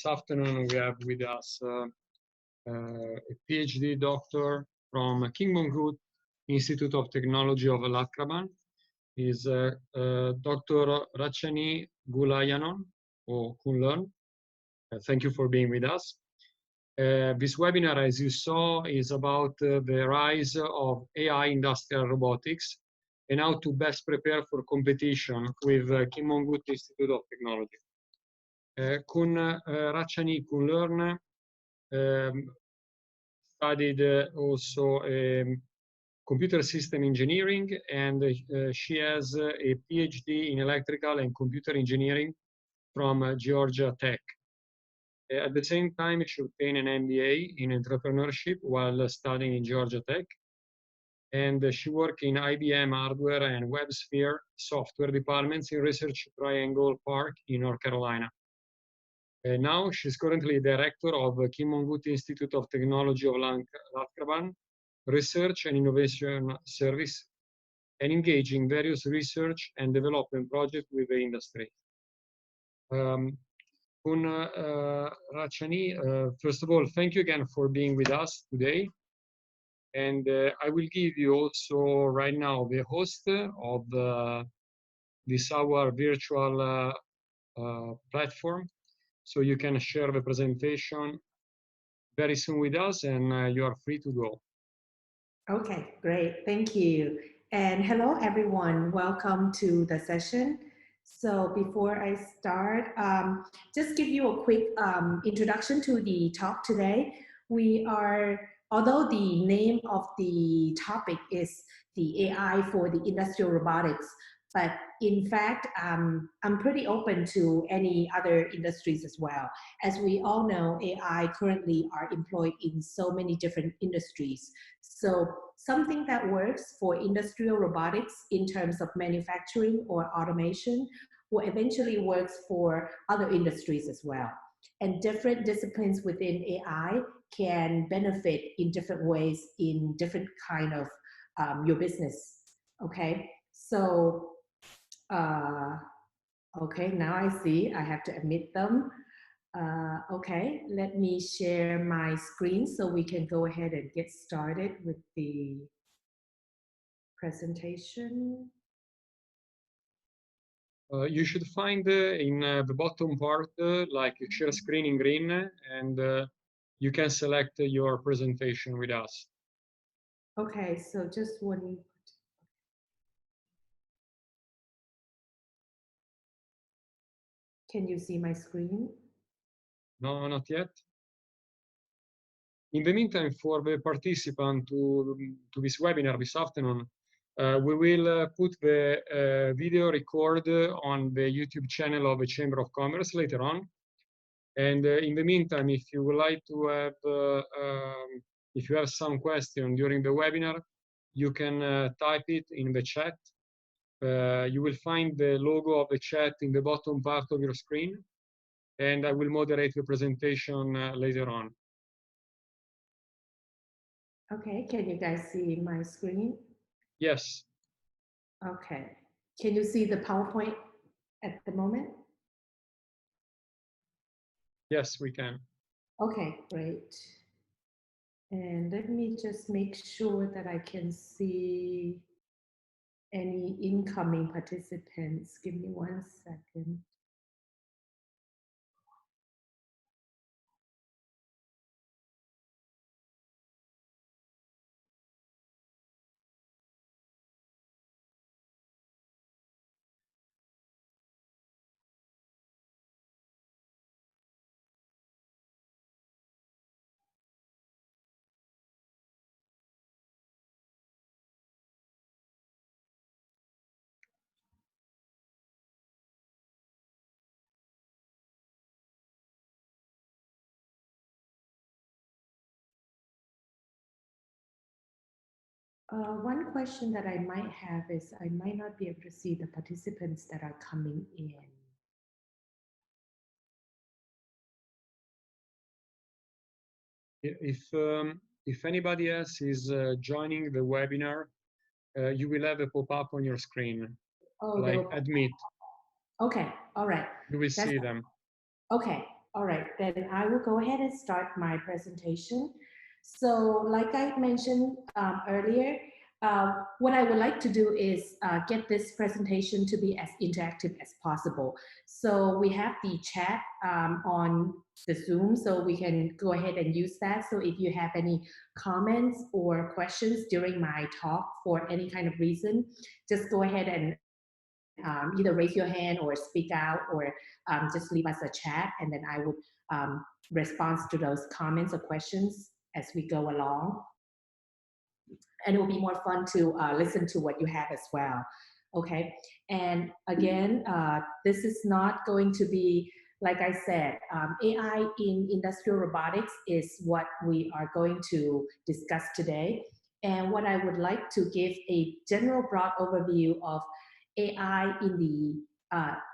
afternoon we have with us a Ph.D. doctor from King Mongkut Institute of Technology of Ladkrabang. Is Dr. Rutchanee Gullayanon, or Kunlun. Thank you for being with us. This webinar, as you saw, is about the rise of AI industrial robotics and how to best prepare for competition with King Mongkut Institute of Technology. Kun Rutchanee Kunlun studied also computer system engineering, and she has a PhD in electrical and computer engineering from Georgia Tech. At the same time, she obtained an MBA in entrepreneurship while studying in Georgia Tech. And she worked in IBM Hardware and WebSphere software departments in Research Triangle Park in North Carolina. Now she's currently director of King Mongkut Institute of Technology of Ladkrabang Research and Innovation Service, and engaging various research and development projects with the industry. Rutchanee, first of all, thank you again for being with us today. And I will give you also right now the host of this our virtual platform, so you can share the presentation very soon with us, and you are free to go. Okay, great, thank you. And hello everyone, welcome to the session. So before I start, just give you a quick introduction to the talk today. Although the name of the topic is the AI for the industrial robotics, but in fact, I'm pretty open to any other industries as well. As we all know, AI currently are employed in so many different industries. So something that works for industrial robotics in terms of manufacturing or automation will eventually works for other industries as well. And different disciplines within AI can benefit in different ways in different kind of your business, okay? So, okay, now I see I have to admit them. Okay, let me share my screen so we can go ahead and get started with the presentation. You should find in the bottom part, like share screen in green, and you can select your presentation with us. Okay, so just one. Can you see my screen? No, not yet. In the meantime, for the participant to this webinar this afternoon, we will put the video record on the YouTube channel of the Chamber of Commerce later on. And in the meantime, if you would like to have, if you have some question during the webinar, you can type it in the chat. You will find the logo of the chat in the bottom part of your screen, and I will moderate the presentation later on. Okay, can you guys see my screen? Yes. Okay. Can you see the PowerPoint at the moment? Yes, we can. Okay, great. And let me just make sure that I can see any incoming participants. Give me 1 second. One question that I might have is I might not be able to see the participants that are coming in. If anybody else is joining the webinar, you will have a pop-up on your screen, like admit. Okay, all right. You will see them. Okay, All right, then I will go ahead and start my presentation. So like I mentioned earlier, what I would like to do is get this presentation to be as interactive as possible. So we have the chat on the Zoom, so we can go ahead and use that. So if you have any comments or questions during my talk for any kind of reason, just go ahead and either raise your hand or speak out, or just leave us a chat, and then I would respond to those comments or questions as we go along. And it will be more fun to listen to what you have as well. Okay, and again, this is not going to be, like I said, AI in industrial robotics is what we are going to discuss today. And what I would like to give a general broad overview of AI in the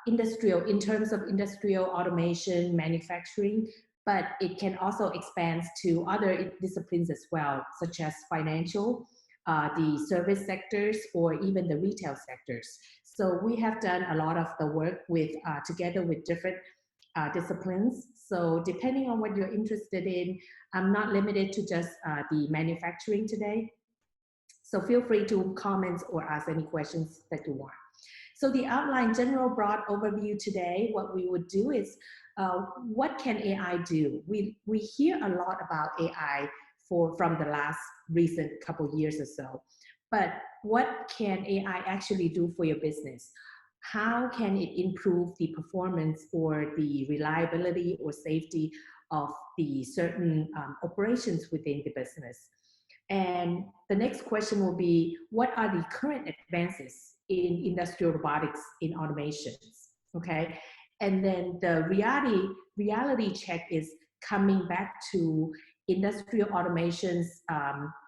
in terms of industrial automation, manufacturing, but it can also expand to other disciplines as well, such as financial, the service sectors, or even the retail sectors. So we have done a lot of the work with together with different disciplines. So depending on what you're interested in, I'm not limited to just the manufacturing today. So feel free to comment or ask any questions that you want. So the outline, general broad overview today, what we would do is, what can AI do? We hear a lot about AI from the last recent couple years or so, but what can AI actually do for your business? How can it improve the performance or the reliability or safety of the certain operations within the business? And the next question will be, what are the current advances in industrial robotics in automations? Okay, and then the reality check is coming back to industrial automations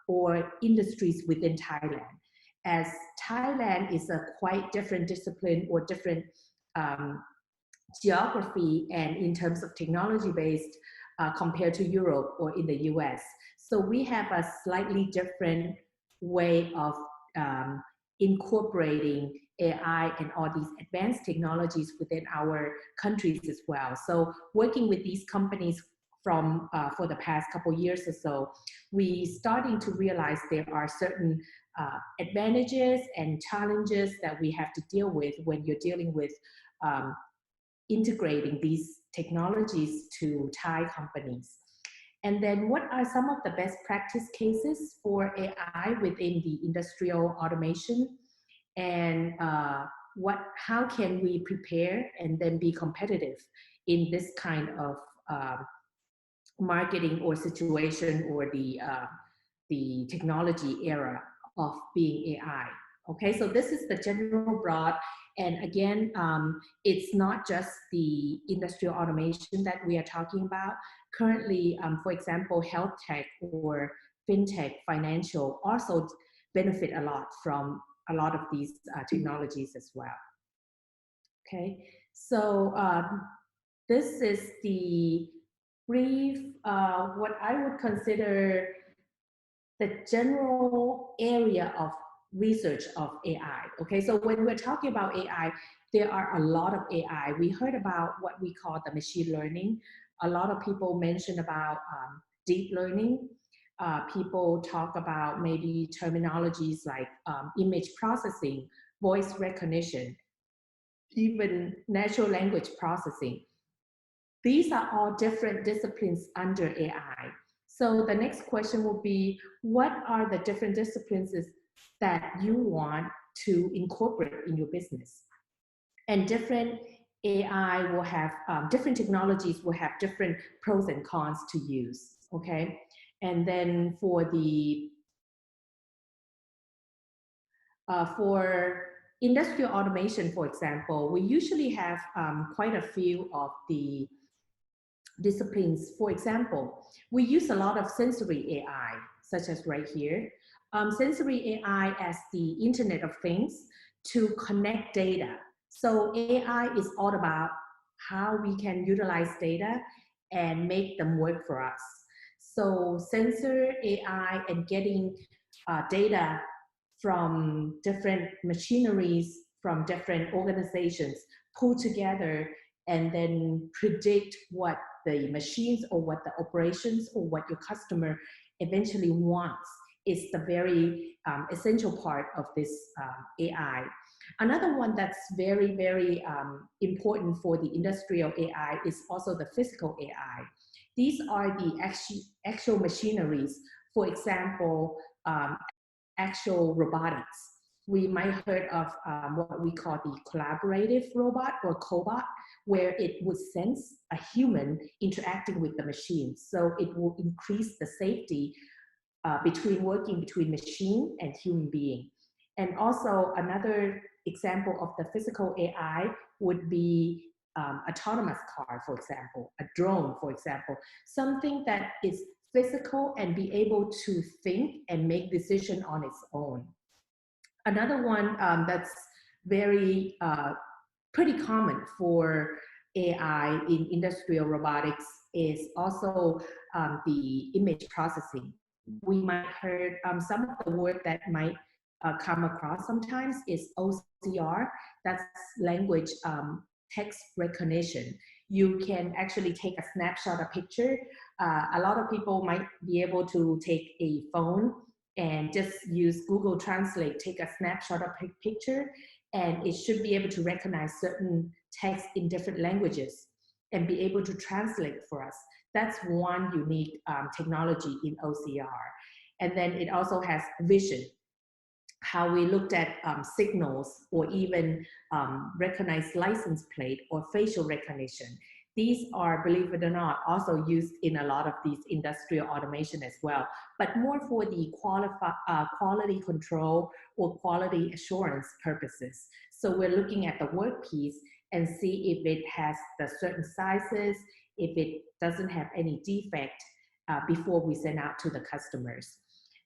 or industries within Thailand, as Thailand is a quite different discipline or different geography and in terms of technology based compared to Europe or in the US. So we have a slightly different way of incorporating AI and all these advanced technologies within our countries as well. So working with these companies from for the past couple years or so, we starting to realize there are certain advantages and challenges that we have to deal with when you're dealing with integrating these technologies to Thai companies. And then what are some of the best practice cases for AI within the industrial automation? And how can we prepare and then be competitive in this kind of marketing or situation or the technology era of being AI? Okay, so this is the general broad. And again, it's not just the industrial automation that we are talking about. Currently, for example, health tech or fintech, financial also benefit a lot from a lot of these technologies as well. Okay, so this is the brief, what I would consider the general area of research of AI. Okay, so when we're talking about AI, there are a lot of AI. We heard about what we call the machine learning. A lot of people mention about deep learning. People talk about maybe terminologies like image processing, voice recognition, even natural language processing. These are all different disciplines under AI. So the next question will be, what are the different disciplines that you want to incorporate in your business? And different AI will have, different technologies will have different pros and cons to use, okay? And then for the, for industrial automation, for example, we usually have quite a few of the disciplines. For example, we use a lot of sensory AI, such as right here. Sensory AI as the Internet of Things to connect data. So AI is all about how we can utilize data and make them work for us. So sensor AI and getting data from different machineries, from different organizations, pulled together and then predict what the machines or what the operations or what your customer eventually wants is the very essential part of this AI. Another one that's very, very important for the industrial AI is also the physical AI. These are the actual machineries, for example, actual robotics. We might have heard of what we call the collaborative robot or cobot, where it would sense a human interacting with the machine. So it will increase the safety working between machine and human being. And also another example of the physical AI would be autonomous car, for example, a drone, for example, something that is physical and be able to think and make decision on its own. Another one that's very pretty common for AI in industrial robotics is also the image processing. We might heard some of the word that might come across sometimes is OCR. That's language text recognition. You can actually take a snapshot of picture. A lot of people might be able to take a phone and just use Google Translate, take a snapshot of a picture, and it should be able to recognize certain text in different languages and be able to translate for us. That's one unique technology in OCR. And then it also has vision, how we looked at signals or even recognize license plate or facial recognition. These are, believe it or not, also used in a lot of these industrial automation as well, but more for the quality control or quality assurance purposes. So we're looking at the workpiece and see if it has the certain sizes, if it doesn't have any defect before we send out to the customers.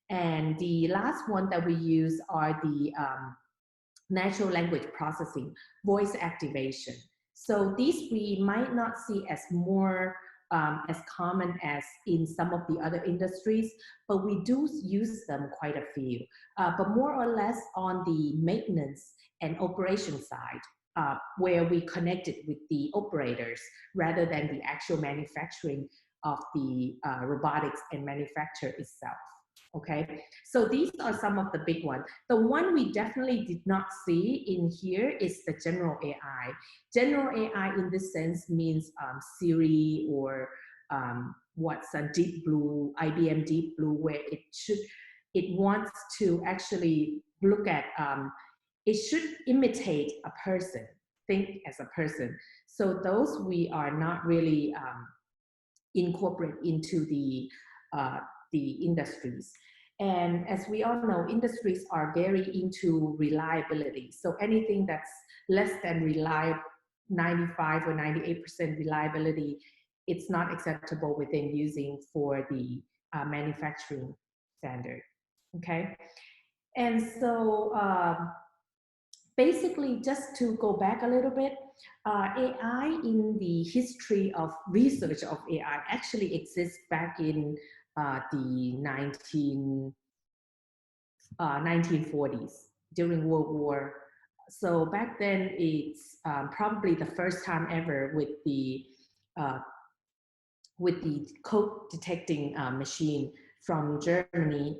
And the last one that we use are the natural language processing, voice activation. So these we might not see as more as common as in some of the other industries, but we do use them quite a few, but more or less on the maintenance and operation side, where we connect it with the operators rather than the actual manufacturing of the robotics and manufacture itself. Okay, so these are some of the big ones. The one we definitely did not see in here is the general AI. General AI in this sense means Siri or what's a Deep Blue, IBM Deep Blue, where it wants to actually look at, it should imitate a person, think as a person. So those we are not really incorporate into the industries. And as we all know, industries are very into reliability. So anything that's less than reliable, 95 or 98% reliability, it's not acceptable within using for the manufacturing standard, okay? And so basically, just to go back a little bit, AI in the history of research of AI actually exists back in the 1940s during World War. So back then it's probably the first time ever with the code detecting machine from Germany,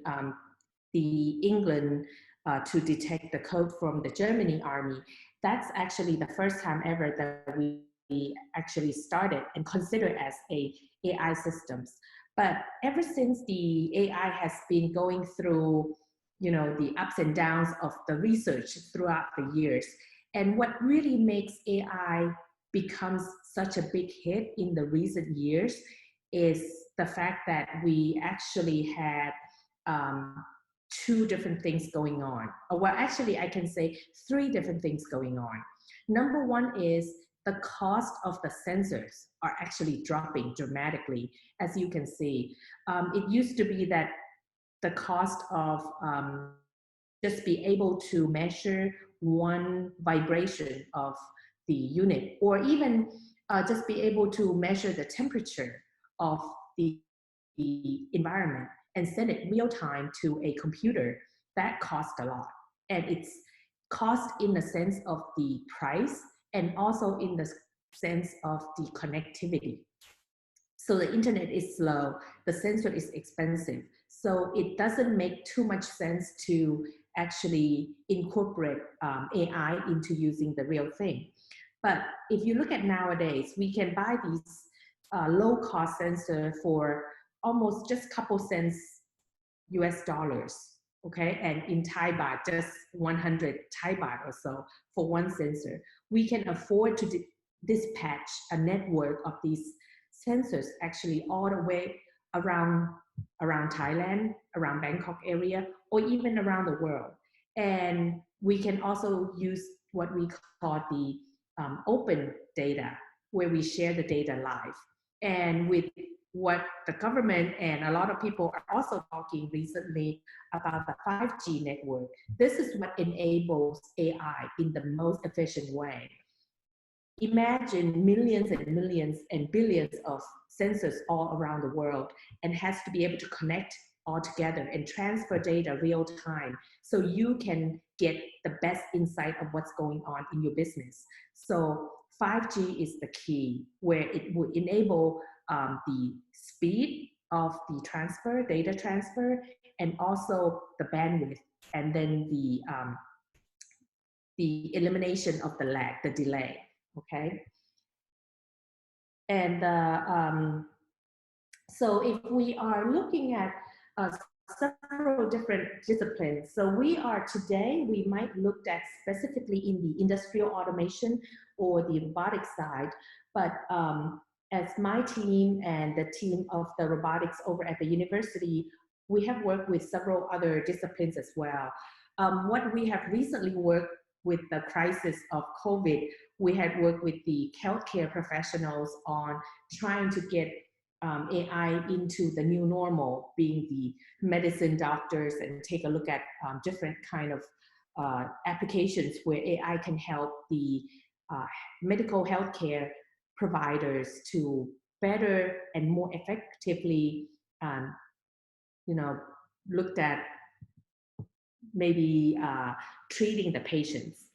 the England to detect the code from the Germany army. That's actually the first time ever that we actually started and considered as AI systems. But ever since the AI has been going through, you know, the ups and downs of the research throughout the years. And what really makes AI becomes such a big hit in the recent years is the fact that we actually had two different things going on. Well, actually, I can say three different things going on. Number one is the cost of the sensors are actually dropping dramatically, as you can see. It used to be that the cost of just be able to measure one vibration of the unit, or even just be able to measure the temperature of the environment and send it real time to a computer, that costs a lot. And it's cost in the sense of the price and also in the sense of the connectivity. So the internet is slow, the sensor is expensive. So it doesn't make too much sense to actually incorporate AI into using the real thing. But if you look at nowadays, we can buy these low-cost sensor for almost just a couple cents US dollars, okay? And in Thai baht, just 100 Thai baht or so for one sensor. We can afford to dispatch a network of these sensors actually all the way around Thailand, around Bangkok area, or even around the world. And we can also use what we call the open data, where we share the data live. And with what the government and a lot of people are also talking recently about the 5G network, this is what enables AI in the most efficient way. Imagine millions and millions and billions of sensors all around the world, and has to be able to connect all together and transfer data real time, so you can get the best insight of what's going on in your business. So 5G is the key, where it will enable the speed of the transfer, data transfer, and also the bandwidth, and then the elimination of the lag, the delay. Okay, and so if we are looking at several different disciplines, so we might look at specifically in the industrial automation or the robotics side, but as my team and the team of the robotics over at the university, we have worked with several other disciplines as well. What we have recently worked with the crisis of COVID, we had worked with the healthcare professionals on trying to get AI into the new normal, being the medicine doctors, and take a look at different kind of applications where AI can help the medical healthcare providers to better and more effectively, looked at maybe treating the patients.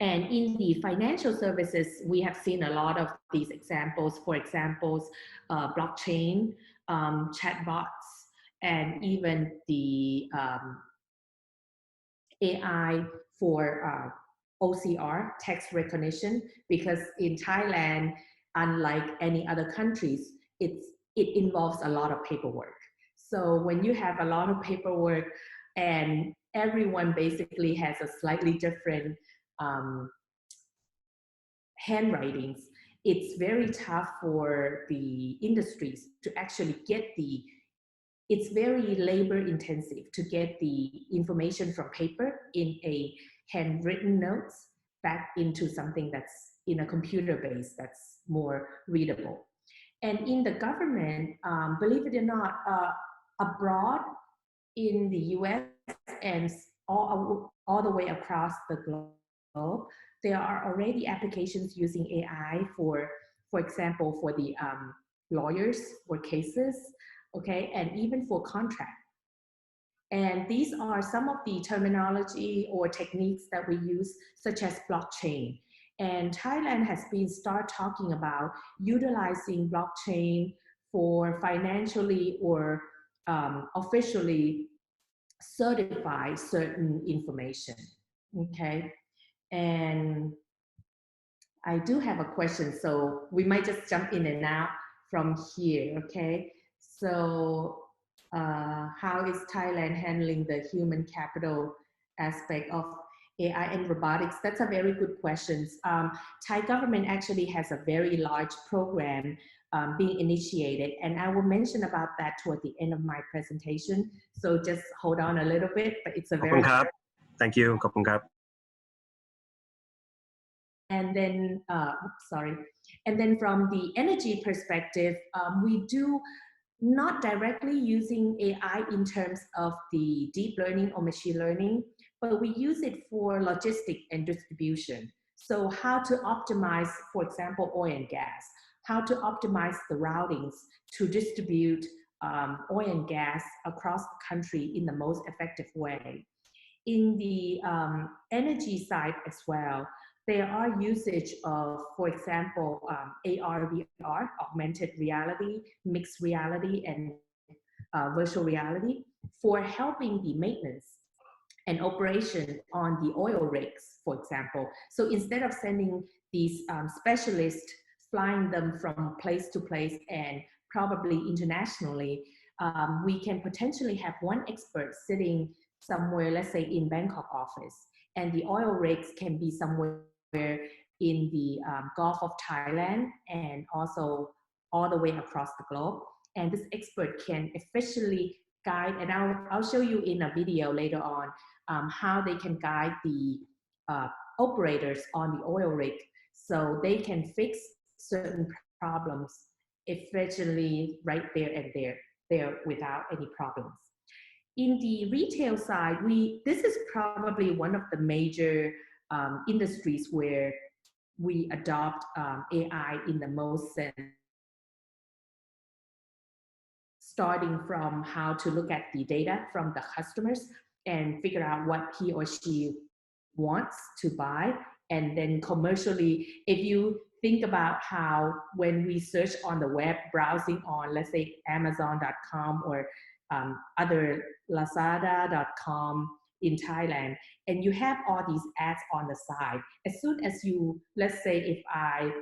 And in the financial services, we have seen a lot of these examples. For example, blockchain, chatbots, and even the AI for OCR, text recognition, because in Thailand, unlike any other countries, it involves a lot of paperwork. So when you have a lot of paperwork and everyone basically has a slightly different handwritings, it's very tough for the industries to actually get it's very labor intensive to get the information from paper in a handwritten notes back into something that's in a computer base that's more readable. And in the government, believe it or not, abroad in the US and all the way across the globe, there are already applications using AI for example, for the lawyers for cases, okay, and even for contract. And these are some of the terminology or techniques that we use, such as blockchain. And Thailand has been talking about utilizing blockchain for financially or officially certify certain information, okay? And I do have a question, so we might just jump in and out from here, okay? So how is Thailand handling the human capital aspect of AI and robotics? That's a very good question. Thai government actually has a very large program being initiated, and I will mention about that toward the end of my presentation. So just hold on a little bit, but it's a very... Thank you. And then, and then from the energy perspective, we do not directly using AI in terms of the deep learning or machine learning, but we use it for logistics and distribution. So how to optimize, for example, oil and gas, how to optimize the routings to distribute oil and gas across the country in the most effective way. In the energy side as well, there are usage of, for example, AR, VR, augmented reality, mixed reality, and virtual reality for helping the maintenance and operation on the oil rigs, for example. So instead of sending these specialists, flying them from place to place and probably internationally, we can potentially have one expert sitting somewhere, let's say in Bangkok office, and the oil rigs can be somewhere in the Gulf of Thailand and also all the way across the globe. And this expert can efficiently guide, and I'll show you in a video later on how they can guide the operators on the oil rig so they can fix certain problems efficiently right there and there without any problems. In the retail side, this is probably one of the major industries where we adopt AI in the most sense, starting from how to look at the data from the customers and figure out what he or she wants to buy. And then commercially, if you think about how when we search on the web, browsing on, let's say, Amazon.com or other Lazada.com in Thailand, and you have all these ads on the side, as soon as you, let's say if I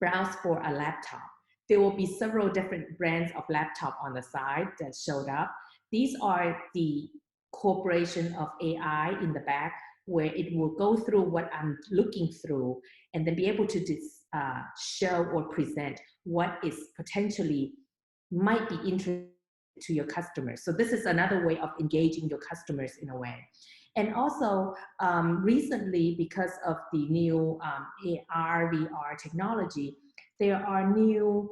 browse for a laptop, there will be several different brands of laptop on the side that showed up. These are the corporation of AI in the back, where it will go through what I'm looking through and then be able to show or present what is potentially might be interesting to your customers. So this is another way of engaging your customers in a way. And also recently, because of the new AR, VR technology, there are new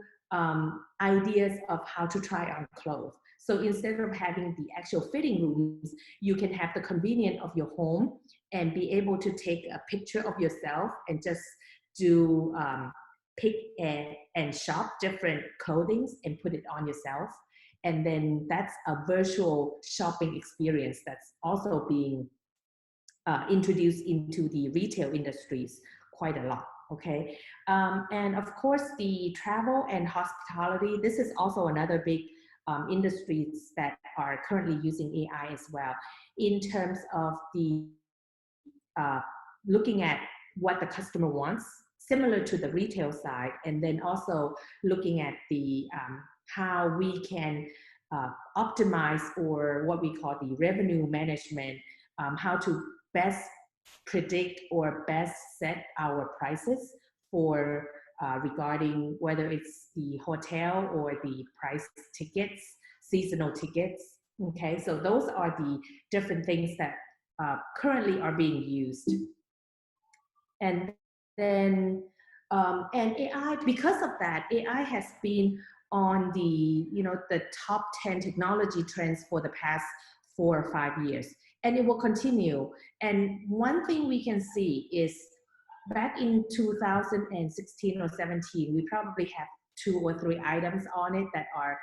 ideas of how to try on clothes. So instead of having the actual fitting rooms, you can have the convenience of your home and be able to take a picture of yourself and just do pick and shop different clothing and put it on yourself. And then that's a virtual shopping experience that's also being introduced into the retail industries quite a lot. Okay, and of course the travel and hospitality, this is also another big industries that are currently using AI as well, in terms of the looking at what the customer wants, similar to the retail side, and then also looking at the how we can optimize, or what we call the revenue management, how to best predict or best set our prices for regarding whether it's the hotel or the price tickets, seasonal tickets. Okay, so those are the different things that currently are being used. And then and AI, because of that, AI has been on the the top 10 technology trends for the past 4 or 5 years, and it will continue. And one thing we can see is back in 2016 or 17, we probably have 2 or 3 items on it that are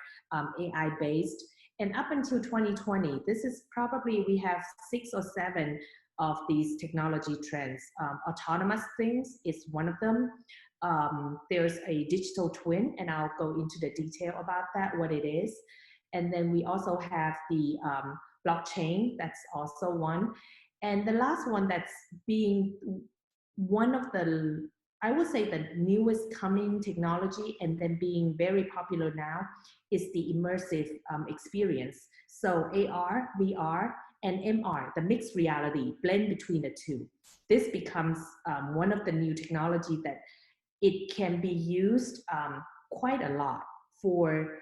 AI based. And up until 2020, this is probably, we have 6 or 7 of these technology trends. Autonomous things is one of them. There's a digital twin, and I'll go into the detail about that, what it is. And then we also have the blockchain, that's also one. And the last one that's being one of the, I would say the newest coming technology and then being very popular now is the immersive experience. So AR, VR, and MR, the mixed reality, blend between the two. This becomes one of the new technology that it can be used quite a lot for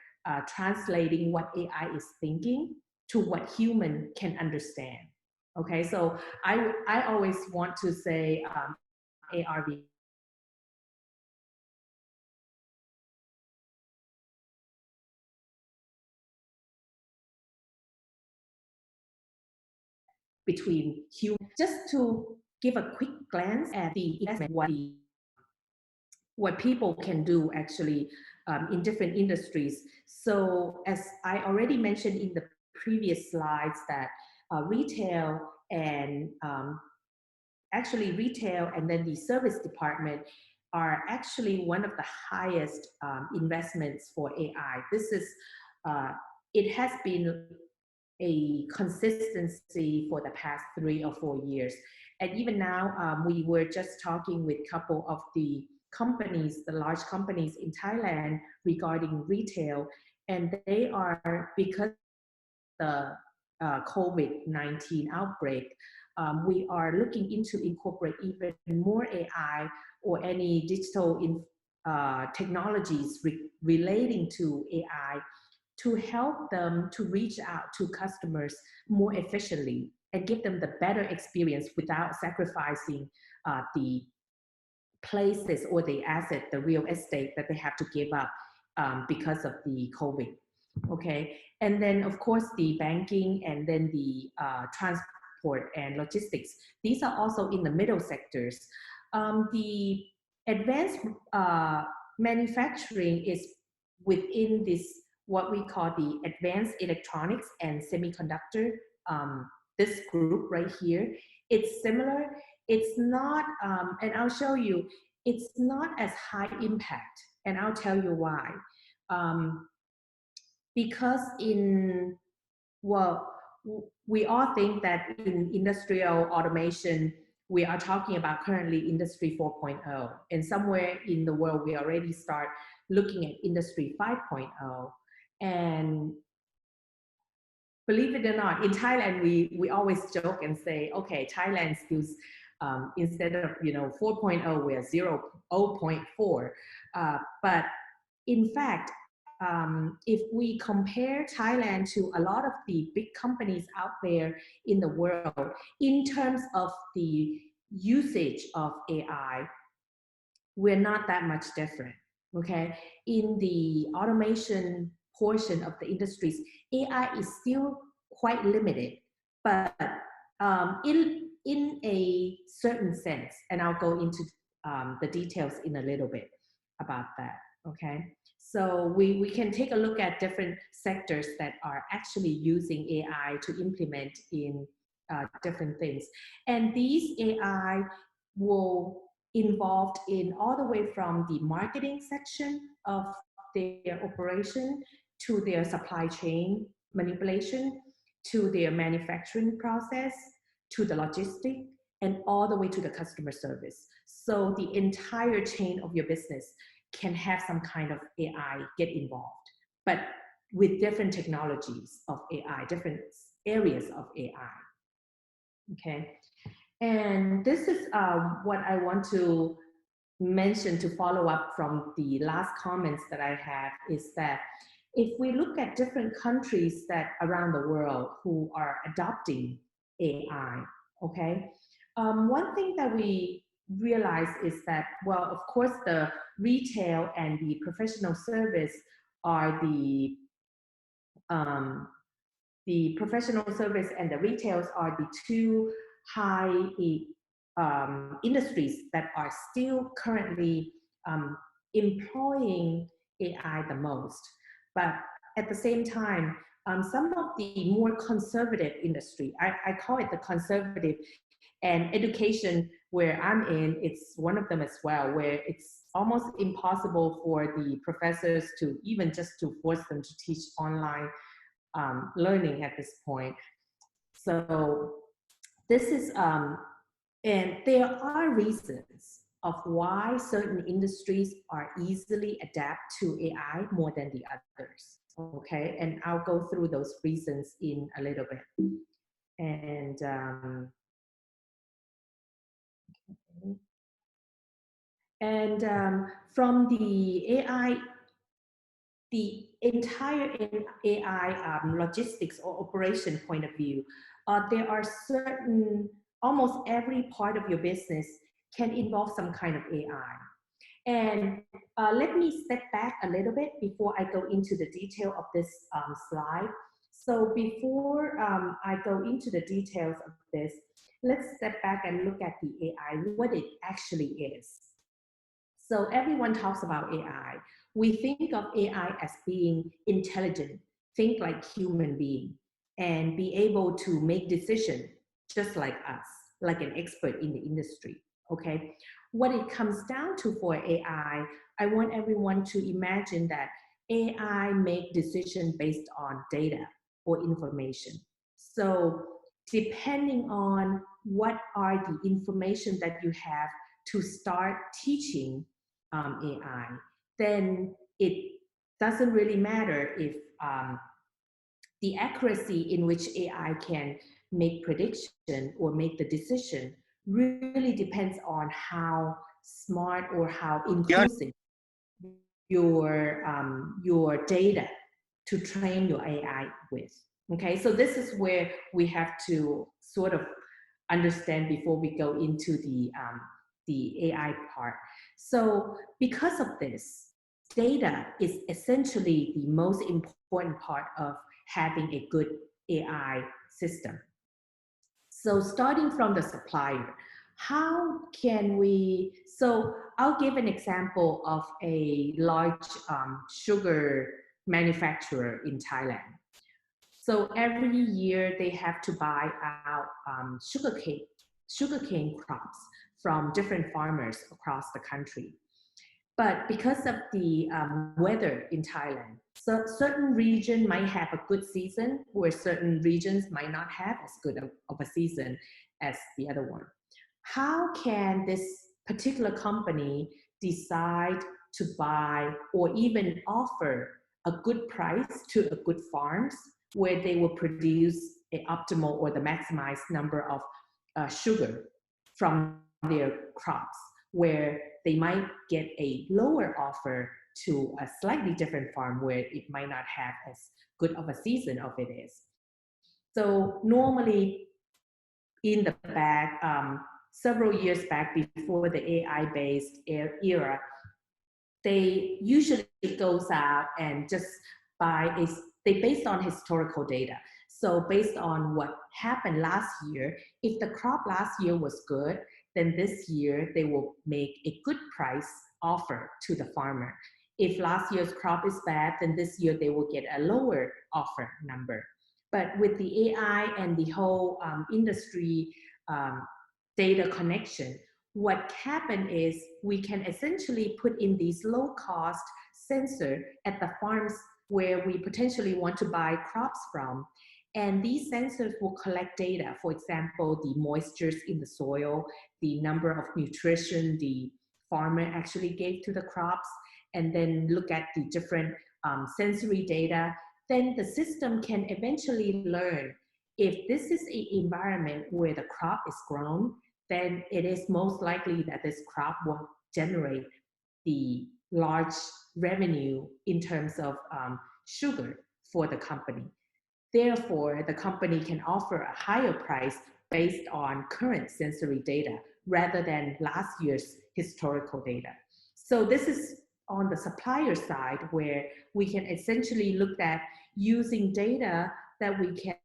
translating what AI is thinking to what human can understand. Okay, so I always want to say AR, VR, between human. Just to give a quick glance at the investment, what people can do actually in different industries. So as I already mentioned in the previous slides, that retail and actually retail and then the service department are actually one of the highest investments for AI. This is, it has been a consistency for the past 3 or 4 years. And even now, we were just talking with a couple of the companies, the large companies in Thailand regarding retail, and they are, because the COVID-19 outbreak, we are looking into incorporate even more AI or any digital technologies relating to AI to help them to reach out to customers more efficiently and give them the better experience without sacrificing the places or the asset, the real estate that they have to give up because of the COVID. Okay, and then of course the banking and then the transport and logistics. These are also in the middle sectors. The advanced manufacturing is within this, what we call the advanced electronics and semiconductor, this group right here. It's similar. It's not, and I'll show you, it's not as high impact, and I'll tell you why. Because we all think that in industrial automation, we are talking about currently Industry 4.0, and somewhere in the world, we already start looking at Industry 5.0. And believe it or not, in Thailand, we always joke and say, okay, Thailand still, instead of 4.0, we're 0.4. But in fact, if we compare Thailand to a lot of the big companies out there in the world, in terms of the usage of AI, we're not that much different, okay? In the automation portion of the industries, AI is still quite limited, but in a certain sense, and I'll go into the details in a little bit about that, okay? So we can take a look at different sectors that are actually using AI to implement in different things. And these AI will involved in all the way from the marketing section of their operation to their supply chain manipulation, to their manufacturing process, to the logistic, and all the way to the customer service. So the entire chain of your business can have some kind of AI get involved, but with different technologies of AI, different areas of AI, okay? And this is what I want to mention to follow up from the last comments that I had, is that if we look at different countries that around the world who are adopting AI, okay, one thing that we realize is that, well, of course, the retail and the professional service are the professional service and the retails are the two high industries that are still currently employing AI the most. But at the same time, some of the more conservative industry, I call it the conservative, and education where I'm in, it's one of them as well, where it's almost impossible for the professors to even just to force them to teach online learning at this point. So this is, and there are reasons of why certain industries are easily adapt to AI more than the others, okay? And I'll go through those reasons in a little bit. And from the AI, the entire AI logistics or operation point of view, there are certain, almost every part of your business can involve some kind of AI. And let me step back a little bit before I go into the detail of this slide. So before I go into the details of this, let's step back and look at the AI, what it actually is. So everyone talks about AI. We think of AI as being intelligent, think like human being, and be able to make decisions just like us, like an expert in the industry. Okay, what it comes down to for AI, I want everyone to imagine that AI make decisions based on data or information. So depending on what are the information that you have to start teaching AI, then it doesn't really matter if the accuracy in which AI can make prediction or make the decision really depends on how smart or how inclusive your data to train your AI with. Okay, so this is where we have to sort of understand before we go into the AI part. So because of this, data is essentially the most important part of having a good AI system. So starting from the supplier, how can we, so I'll give an example of a large sugar manufacturer in Thailand. So every year they have to buy out sugarcane crops from different farmers across the country. But because of the weather in Thailand, so certain region might have a good season, where certain regions might not have as good of a season as the other one. How can this particular company decide to buy or even offer a good price to a good farms where they will produce an optimal or the maximized number of sugar from their crops, where they might get a lower offer to a slightly different farm where it might not have as good of a season of it is. So normally in the back, several years back before the AI-based era, they usually goes out and just buy they based on historical data. So based on what happened last year, if the crop last year was good, then this year they will make a good price offer to the farmer. If last year's crop is bad, then this year they will get a lower offer number. But with the AI and the whole industry data connection, what happened is we can essentially put in these low-cost sensor at the farms where we potentially want to buy crops from. And these sensors will collect data, for example, the moistures in the soil, the number of nutrition the farmer actually gave to the crops, and then look at the different sensory data. Then the system can eventually learn if this is an environment where the crop is grown, then it is most likely that this crop will generate the large revenue in terms of sugar for the company. Therefore, the company can offer a higher price based on current sensory data rather than last year's historical data. So this is on the supplier side where we can essentially look at using data that we can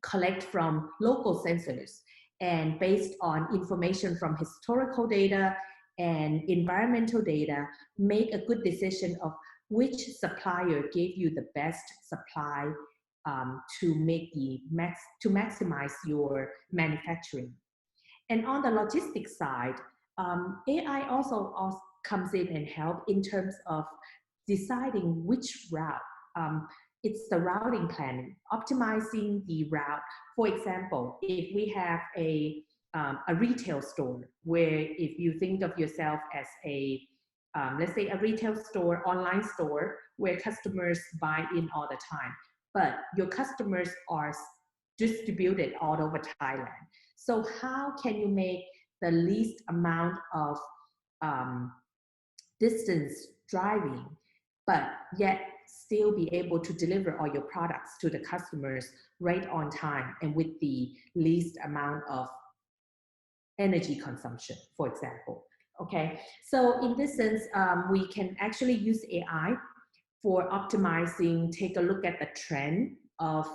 collect from local sensors and based on information from historical data and environmental data, make a good decision of which supplier gave you the best supply to maximize your manufacturing. And on the logistics side, AI also comes in and help in terms of deciding which route. It's the routing planning, optimizing the route. For example, if we have a retail store where if you think of yourself as a, let's say a retail store, online store, where customers buy in all the time, but your customers are distributed all over Thailand. So how can you make the least amount of distance driving, but yet still be able to deliver all your products to the customers right on time and with the least amount of energy consumption, for example. Okay, so in this sense, we can actually use AI for optimizing, take a look at the trend of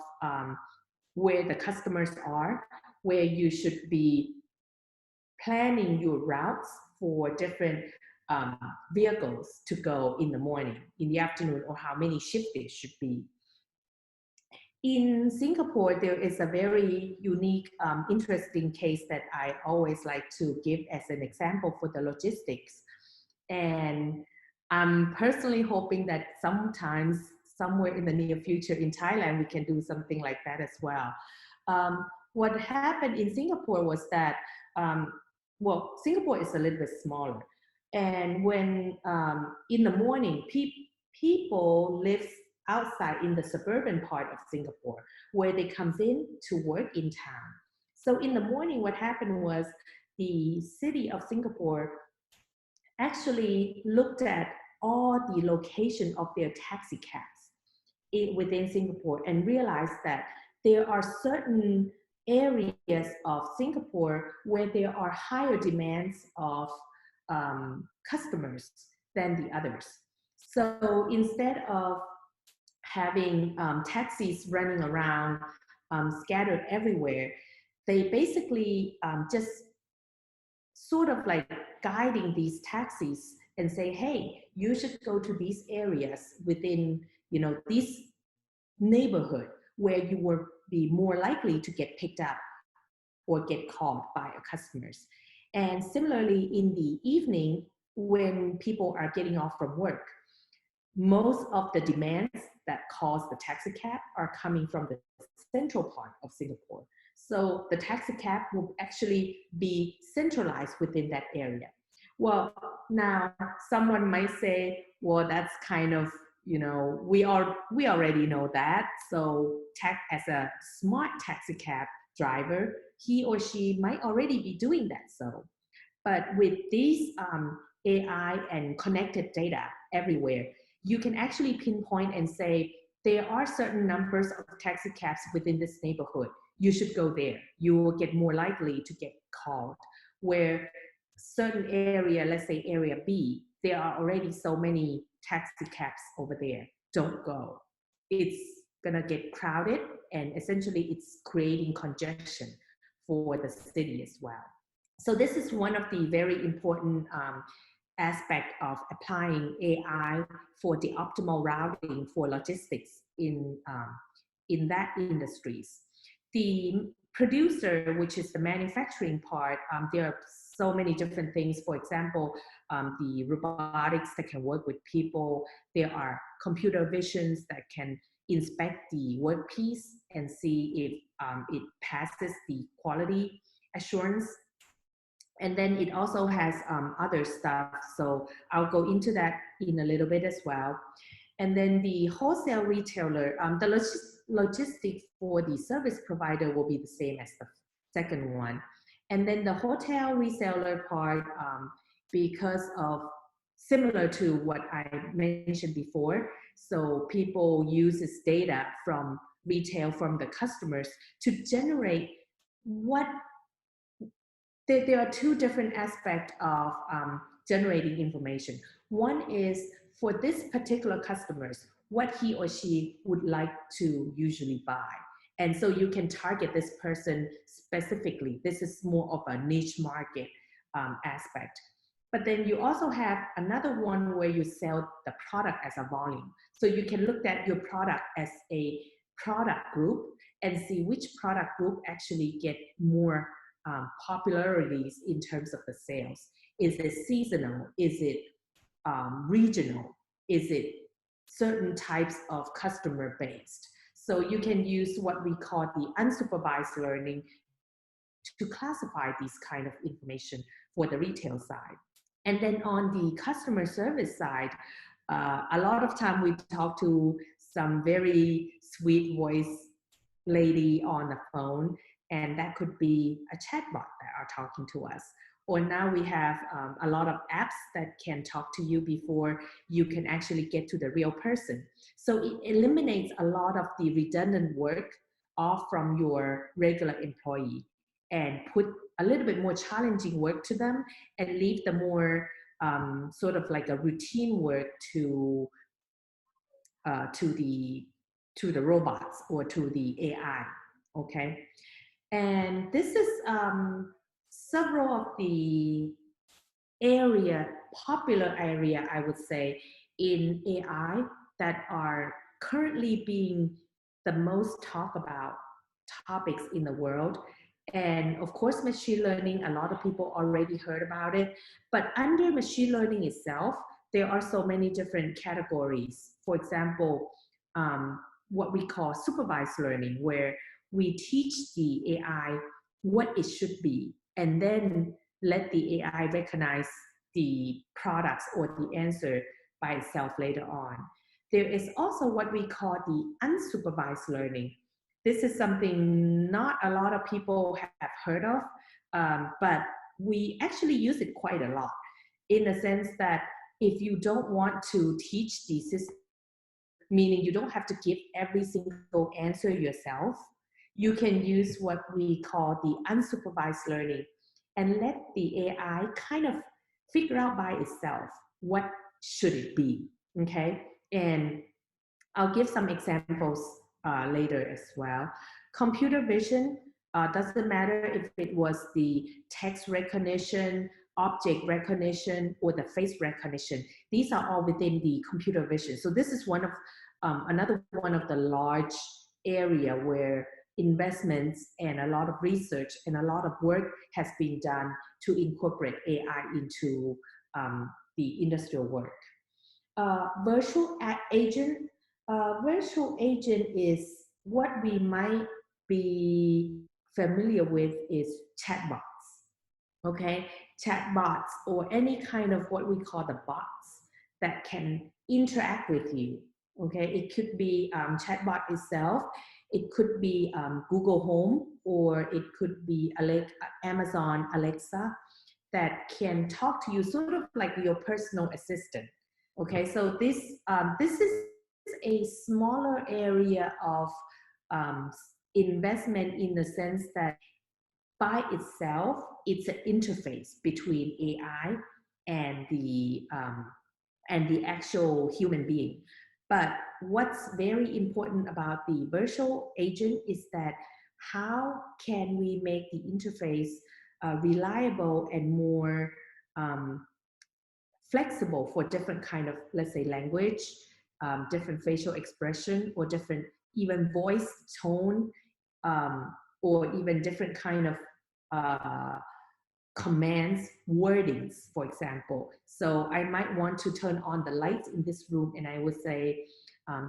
where the customers are, where you should be planning your routes for different vehicles to go in the morning, in the afternoon, or how many shifts it should be. In Singapore, there is a very unique, interesting case that I always like to give as an example for the logistics. And I'm personally hoping that sometimes, somewhere in the near future in Thailand, we can do something like that as well. What happened in Singapore was that, well, Singapore is a little bit smaller. And when in the morning, people live outside in the suburban part of Singapore, where they comes in to work in town. So in the morning, what happened was the city of Singapore actually looked at all the location of their taxi cabs within Singapore and realized that there are certain areas of Singapore where there are higher demands of customers than the others. So instead of having taxis running around scattered everywhere, they basically just sort of like guiding these taxis and say, hey, you should go to these areas within, you know, this neighborhood where you will be more likely to get picked up or get called by your customers. And similarly, in the evening, when people are getting off from work, most of the demands that cause the taxi cab are coming from the central part of Singapore. So the taxi cab will actually be centralized within that area. Well, now someone might say, well, that's kind of, you know, we already know that. So as a smart taxi cab driver, he or she might already be doing that. So, but with these AI and connected data everywhere, you can actually pinpoint and say, there are certain numbers of taxi cabs within this neighborhood. You should go there. You will get more likely to get called. Where certain area, let's say area B, there are already so many taxi cabs over there. Don't go. It's gonna get crowded, and essentially it's creating congestion for the city as well. So this is one of the very important aspect of applying AI for the optimal routing for logistics in that industries. The producer, which is the manufacturing part, there are so many different things. For example, the robotics that can work with people. There are computer visions that can inspect the workpiece and see if it passes the quality assurance. And then it also has other stuff. So I'll go into that in a little bit as well. And then the wholesale retailer, the logistics for the service provider will be the same as the second one. And then the hotel reseller part, because of similar to what I mentioned before. So people use this data from retail, from the customers, to generate what there are two different aspects of generating information. One is for this particular customers, what he or she would like to usually buy. And so you can target this person specifically. This is more of a niche market aspect. But then you also have another one where you sell the product as a volume. So you can look at your product as a product group and see which product group actually get more popularities in terms of the sales. Is it seasonal? Is it regional? Is it certain types of customer based? So you can use what we call the unsupervised learning to classify these kind of information for the retail side. And then on the customer service side, a lot of time we talk to some very sweet voice lady on the phone, and that could be a chatbot that are talking to us. Or now we have a lot of apps that can talk to you before you can actually get to the real person. So it eliminates a lot of the redundant work off from your regular employee and put a little bit more challenging work to them and leave the more sort of like a routine work to the robots or to the AI, okay? And this is several of the popular area, I would say, in AI that are currently being the most talked about topics in the world. And of course, machine learning, a lot of people already heard about it. But under machine learning itself, there are so many different categories. For example, what we call supervised learning, where we teach the AI what it should be, and then let the AI recognize the products or the answer by itself later on. There is also what we call the unsupervised learning. This is something not a lot of people have heard of, but we actually use it quite a lot, in the sense that if you don't want to teach the system, meaning you don't have to give every single answer yourself, you can use what we call the unsupervised learning and let the AI kind of figure out by itself what should it be, okay? And I'll give some examples later as well. Computer vision, doesn't matter if it was the text recognition, object recognition, or the face recognition. These are all within the computer vision. So this is one of another one of the large area where investments and a lot of research and a lot of work has been done to incorporate AI into the industrial work. Virtual agent. Virtual agent is what we might be familiar with is chatbots. Okay, chatbots or any kind of what we call the bots that can interact with you. Okay, it could be chatbot itself, it could be Google Home, or it could be Amazon Alexa that can talk to you, sort of like your personal assistant. Okay, so this is a smaller area of investment, in the sense that by itself, it's an interface between AI and the actual human being. But what's very important about the virtual agent is that how can we make the interface reliable and more flexible for different kind of, let's say, language, different facial expression, or different even voice tone, or even different kind of commands, wordings, for example. So I might want to turn on the lights in this room, and I would say,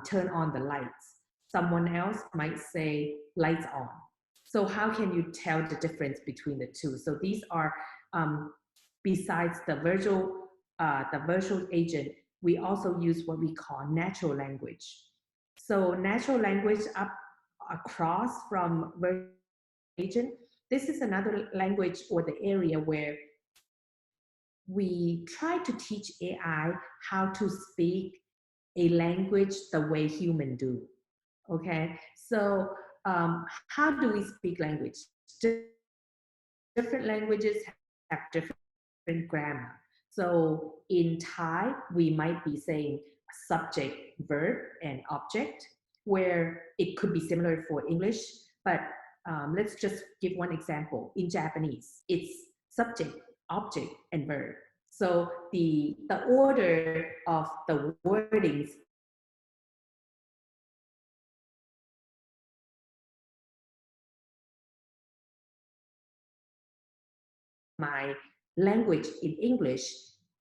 turn on the lights. Someone else might say, lights on. So how can you tell the difference between the two? So these are, besides the virtual agent, we also use what we call natural language. So natural language across from virtual agent, this is another language or the area where we try to teach AI how to speak a language the way humans do. Okay, so how do we speak language? Different languages have different grammar. So in Thai, we might be saying subject, verb, and object, where it could be similar for English, but let's just give one example. In Japanese, it's subject, object, and verb. So the order of the wordings my language in English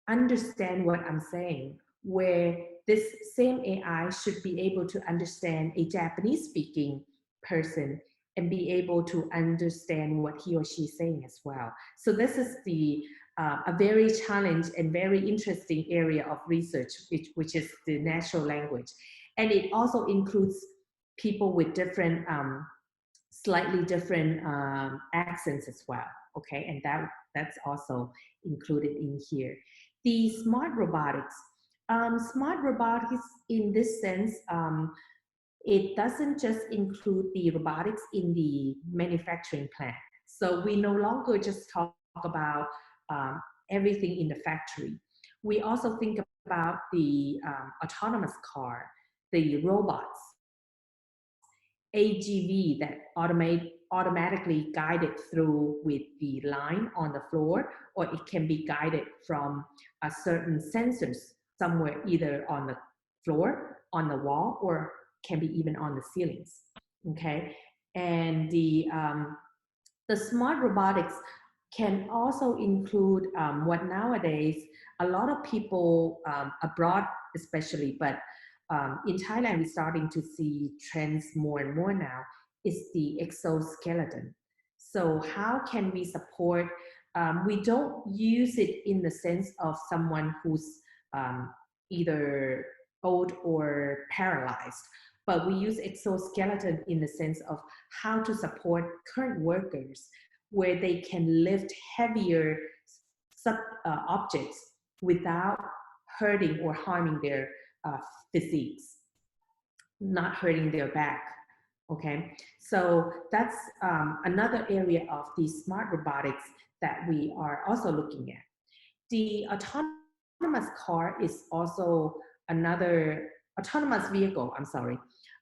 understand what I'm saying, where this same AI should be able to understand a Japanese speaking person and be able to understand what he or she is saying as well. So this is a very challenging and very interesting area of research, which is the natural language. And it also includes people with different, slightly different accents as well. Okay, and that's also included in here. The smart robotics. Smart robotics in this sense, it doesn't just include the robotics in the manufacturing plant. So we no longer just talk about everything in the factory. We also think about the autonomous car, the robots, AGV that automatically guided through with the line on the floor, or it can be guided from a certain sensors somewhere, either on the floor, on the wall, or can be even on the ceilings. Okay, and the smart robotics can also include what nowadays a lot of people abroad especially, but in Thailand we're starting to see trends more and more now, is the exoskeleton. So how can we support, we don't use it in the sense of someone who's either old or paralyzed, but we use exoskeleton in the sense of how to support current workers where they can lift heavier objects without hurting or harming their physiques, not hurting their back. Okay, so that's another area of the smart robotics that we are also looking at. The autonomous car is also another autonomous vehicle,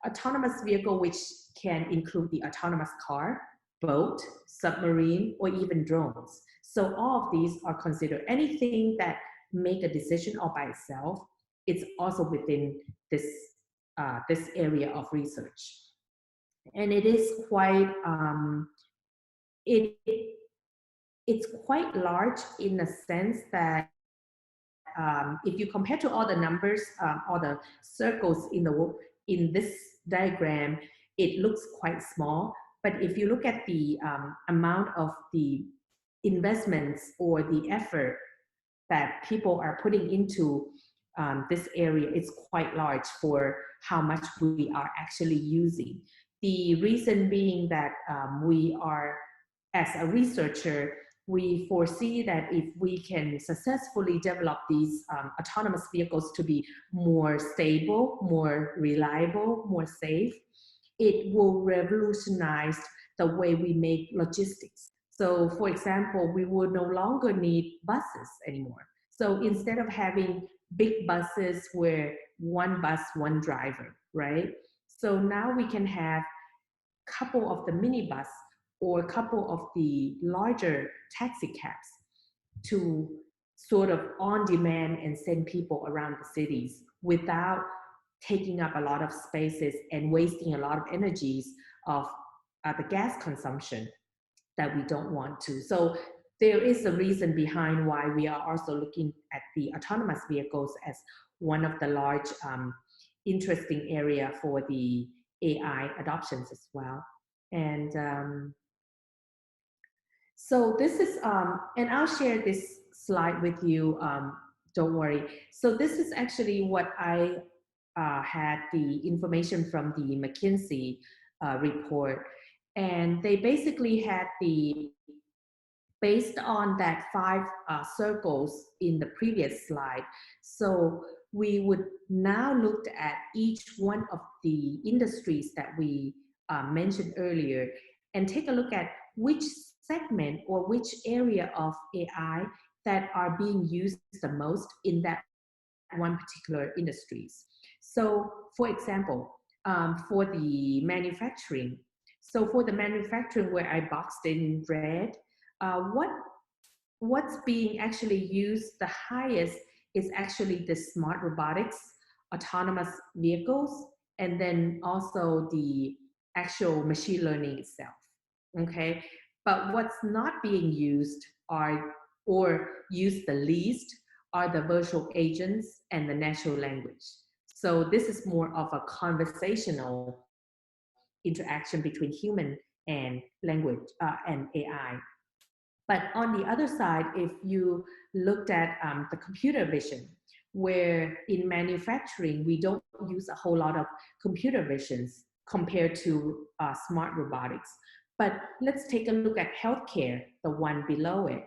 autonomous vehicle which can include the autonomous car, boat, submarine, or even drones. So all of these are considered anything that make a decision all by itself. It's also within this, this area of research. And it is quite, it's quite large in the sense that if you compare to all the numbers, all the circles in this diagram, it looks quite small. But if you look at the amount of the investments or the effort that people are putting into this area, it's quite large for how much we are actually using. The reason being that we are, as a researcher, we foresee that if we can successfully develop these autonomous vehicles to be more stable, more reliable, more safe, it will revolutionize the way we make logistics. So for example, we will no longer need buses anymore. So instead of having big buses where one bus, one driver, right? So now we can have a couple of the minibus or a couple of the larger taxi cabs to sort of on demand and send people around the cities without taking up a lot of spaces and wasting a lot of energies of the gas consumption that we don't want to. So there is a reason behind why we are also looking at the autonomous vehicles as one of the large interesting area for the AI adoptions as well. And so this is, and I'll share this slide with you, don't worry. So this is actually what I had the information from the McKinsey report. And they basically had the, based on that 5 circles in the previous slide. So we would now look at each one of the industries that we mentioned earlier and take a look at which segment or which area of AI that are being used the most in that one particular industries. So for example, for the manufacturing, so for the manufacturing where I boxed in red, what's being actually used the highest is actually the smart robotics, autonomous vehicles, and then also the actual machine learning itself. Okay, but what's not being used are, or used the least, are the virtual agents and the natural language. So this is more of a conversational interaction between human and language and AI. But on the other side, if you looked at the computer vision, where in manufacturing, we don't use a whole lot of computer visions compared to smart robotics. But let's take a look at healthcare, the one below it.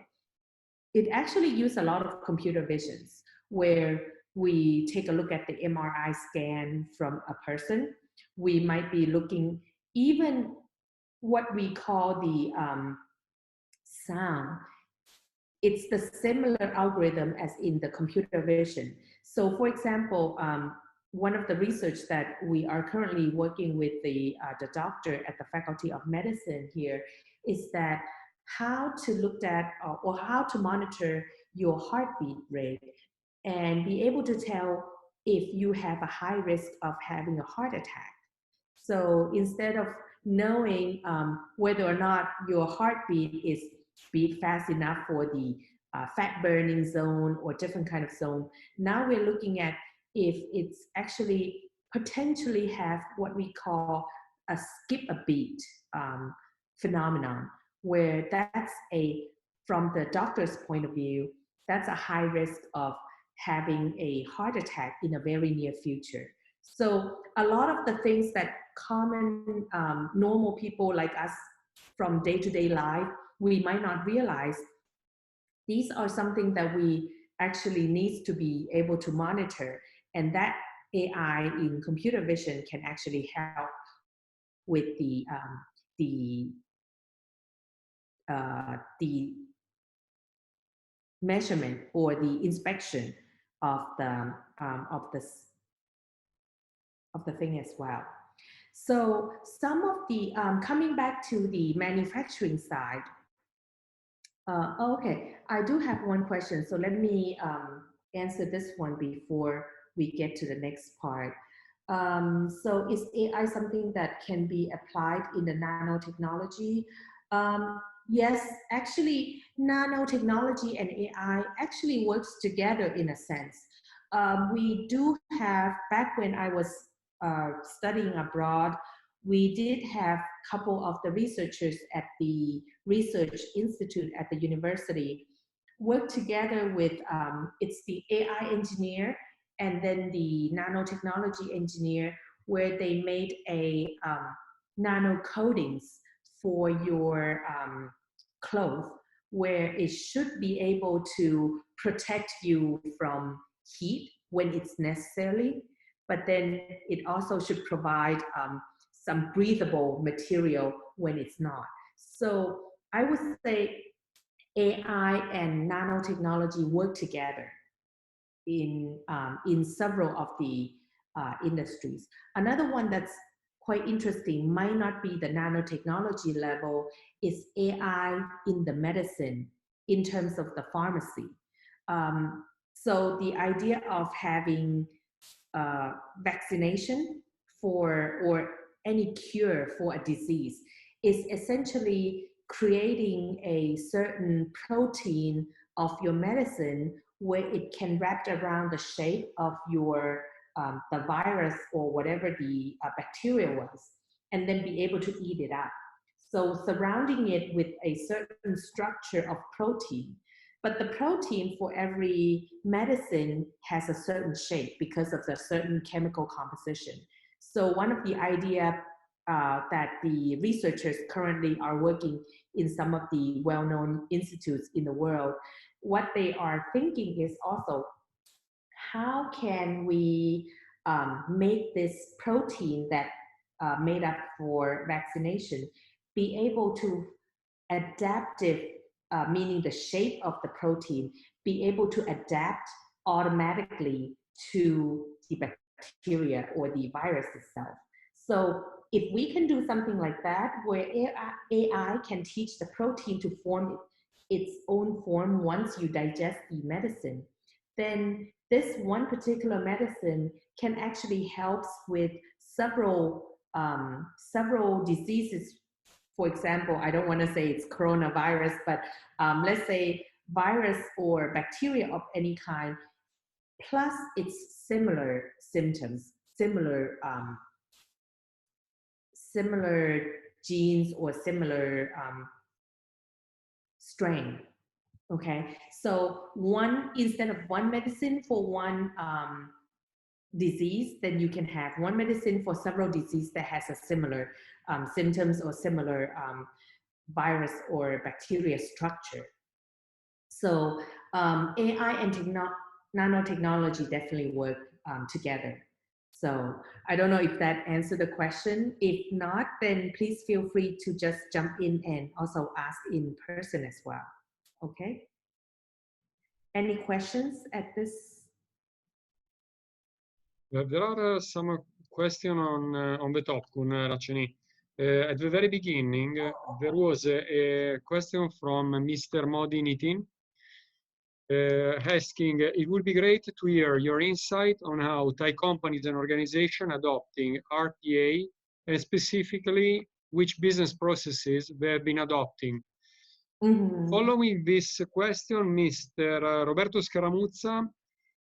It actually uses a lot of computer visions, where we take a look at the MRI scan from a person. We might be looking even what we call the sound. It's the similar algorithm as in the computer vision. So for example, one of the research that we are currently working with the doctor at the Faculty of Medicine here is that how to look at or how to monitor your heartbeat rate and be able to tell if you have a high risk of having a heart attack. So instead of knowing whether or not your heartbeat is beat fast enough for the fat burning zone or different kind of zone, now we're looking at if it's actually potentially have what we call a skip a beat phenomenon, where that's from the doctor's point of view, that's a high risk of having a heart attack in a very near future. So a lot of the things that common normal people like us from day-to-day life, we might not realize, these are something that we actually needs to be able to monitor, and that AI in computer vision can actually help with the measurement or the inspection of the thing as well. So some of the coming back to the manufacturing side. Okay, I do have one question. So let me answer this one before we get to the next part. So is AI something that can be applied in the nanotechnology? Yes, actually, nanotechnology and AI actually works together in a sense. We do have, back when I was studying abroad, we did have a couple of the researchers at the research institute at the university work together with, it's the AI engineer and then the nanotechnology engineer, where they made a nano coatings for your clothes, where it should be able to protect you from heat when it's necessary, but then it also should provide some breathable material when it's not. So I would say AI and nanotechnology work together in several of the industries. Another one that's quite interesting, might not be the nanotechnology level, is AI in the medicine in terms of the pharmacy. So the idea of having vaccination for or any cure for a disease is essentially creating a certain protein of your medicine where it can wrap around the shape of your the virus or whatever the bacteria was, and then be able to eat it up. So surrounding it with a certain structure of protein. But the protein for every medicine has a certain shape because of the certain chemical composition. So one of the idea that the researchers currently are working in some of the well-known institutes in the world, what they are thinking is also, how can we make this protein that made up for vaccination be able to adaptive, meaning the shape of the protein, be able to adapt automatically to the bacteria or the virus itself. So if we can do something like that, where AI can teach the protein to form its own form once you digest the medicine, then this one particular medicine can actually help with several diseases. For example, I don't want to say it's coronavirus, but let's say virus or bacteria of any kind, plus its similar symptoms, similar genes or similar strain. Okay, so instead of one medicine for one disease, then you can have one medicine for several diseases that has a similar symptoms or similar virus or bacteria structure. So AI and nanotechnology definitely work together. So I don't know if that answered the question. If not, then please feel free to just jump in and also ask in person as well. Okay. Any questions at this? There are some questions on the top, Rutchanee. At the very beginning, there was a question from Mr. Modi Nitin asking, it would be great to hear your insight on how Thai companies and organizations adopting RPA and specifically which business processes they have been adopting. Following this question, Mr. Roberto Scaramuzza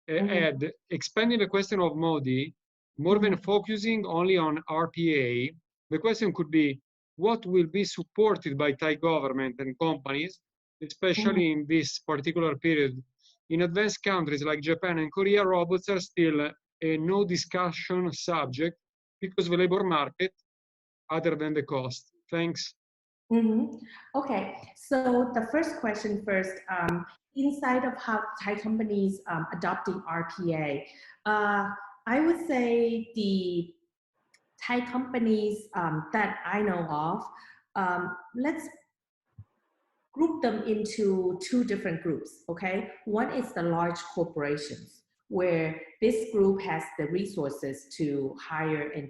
had expanding the question of Modi, more than focusing only on RPA. The question could be, what will be supported by Thai government and companies, especially in this particular period? In advanced countries like Japan and Korea, robots are still a no discussion subject because of the labor market, other than the cost. Thanks. Okay, so the first question first, inside of how Thai companies adopting RPA, I would say the Thai companies that I know of, let's group them into two different groups, okay? One is the large corporations, where this group has the resources to hire and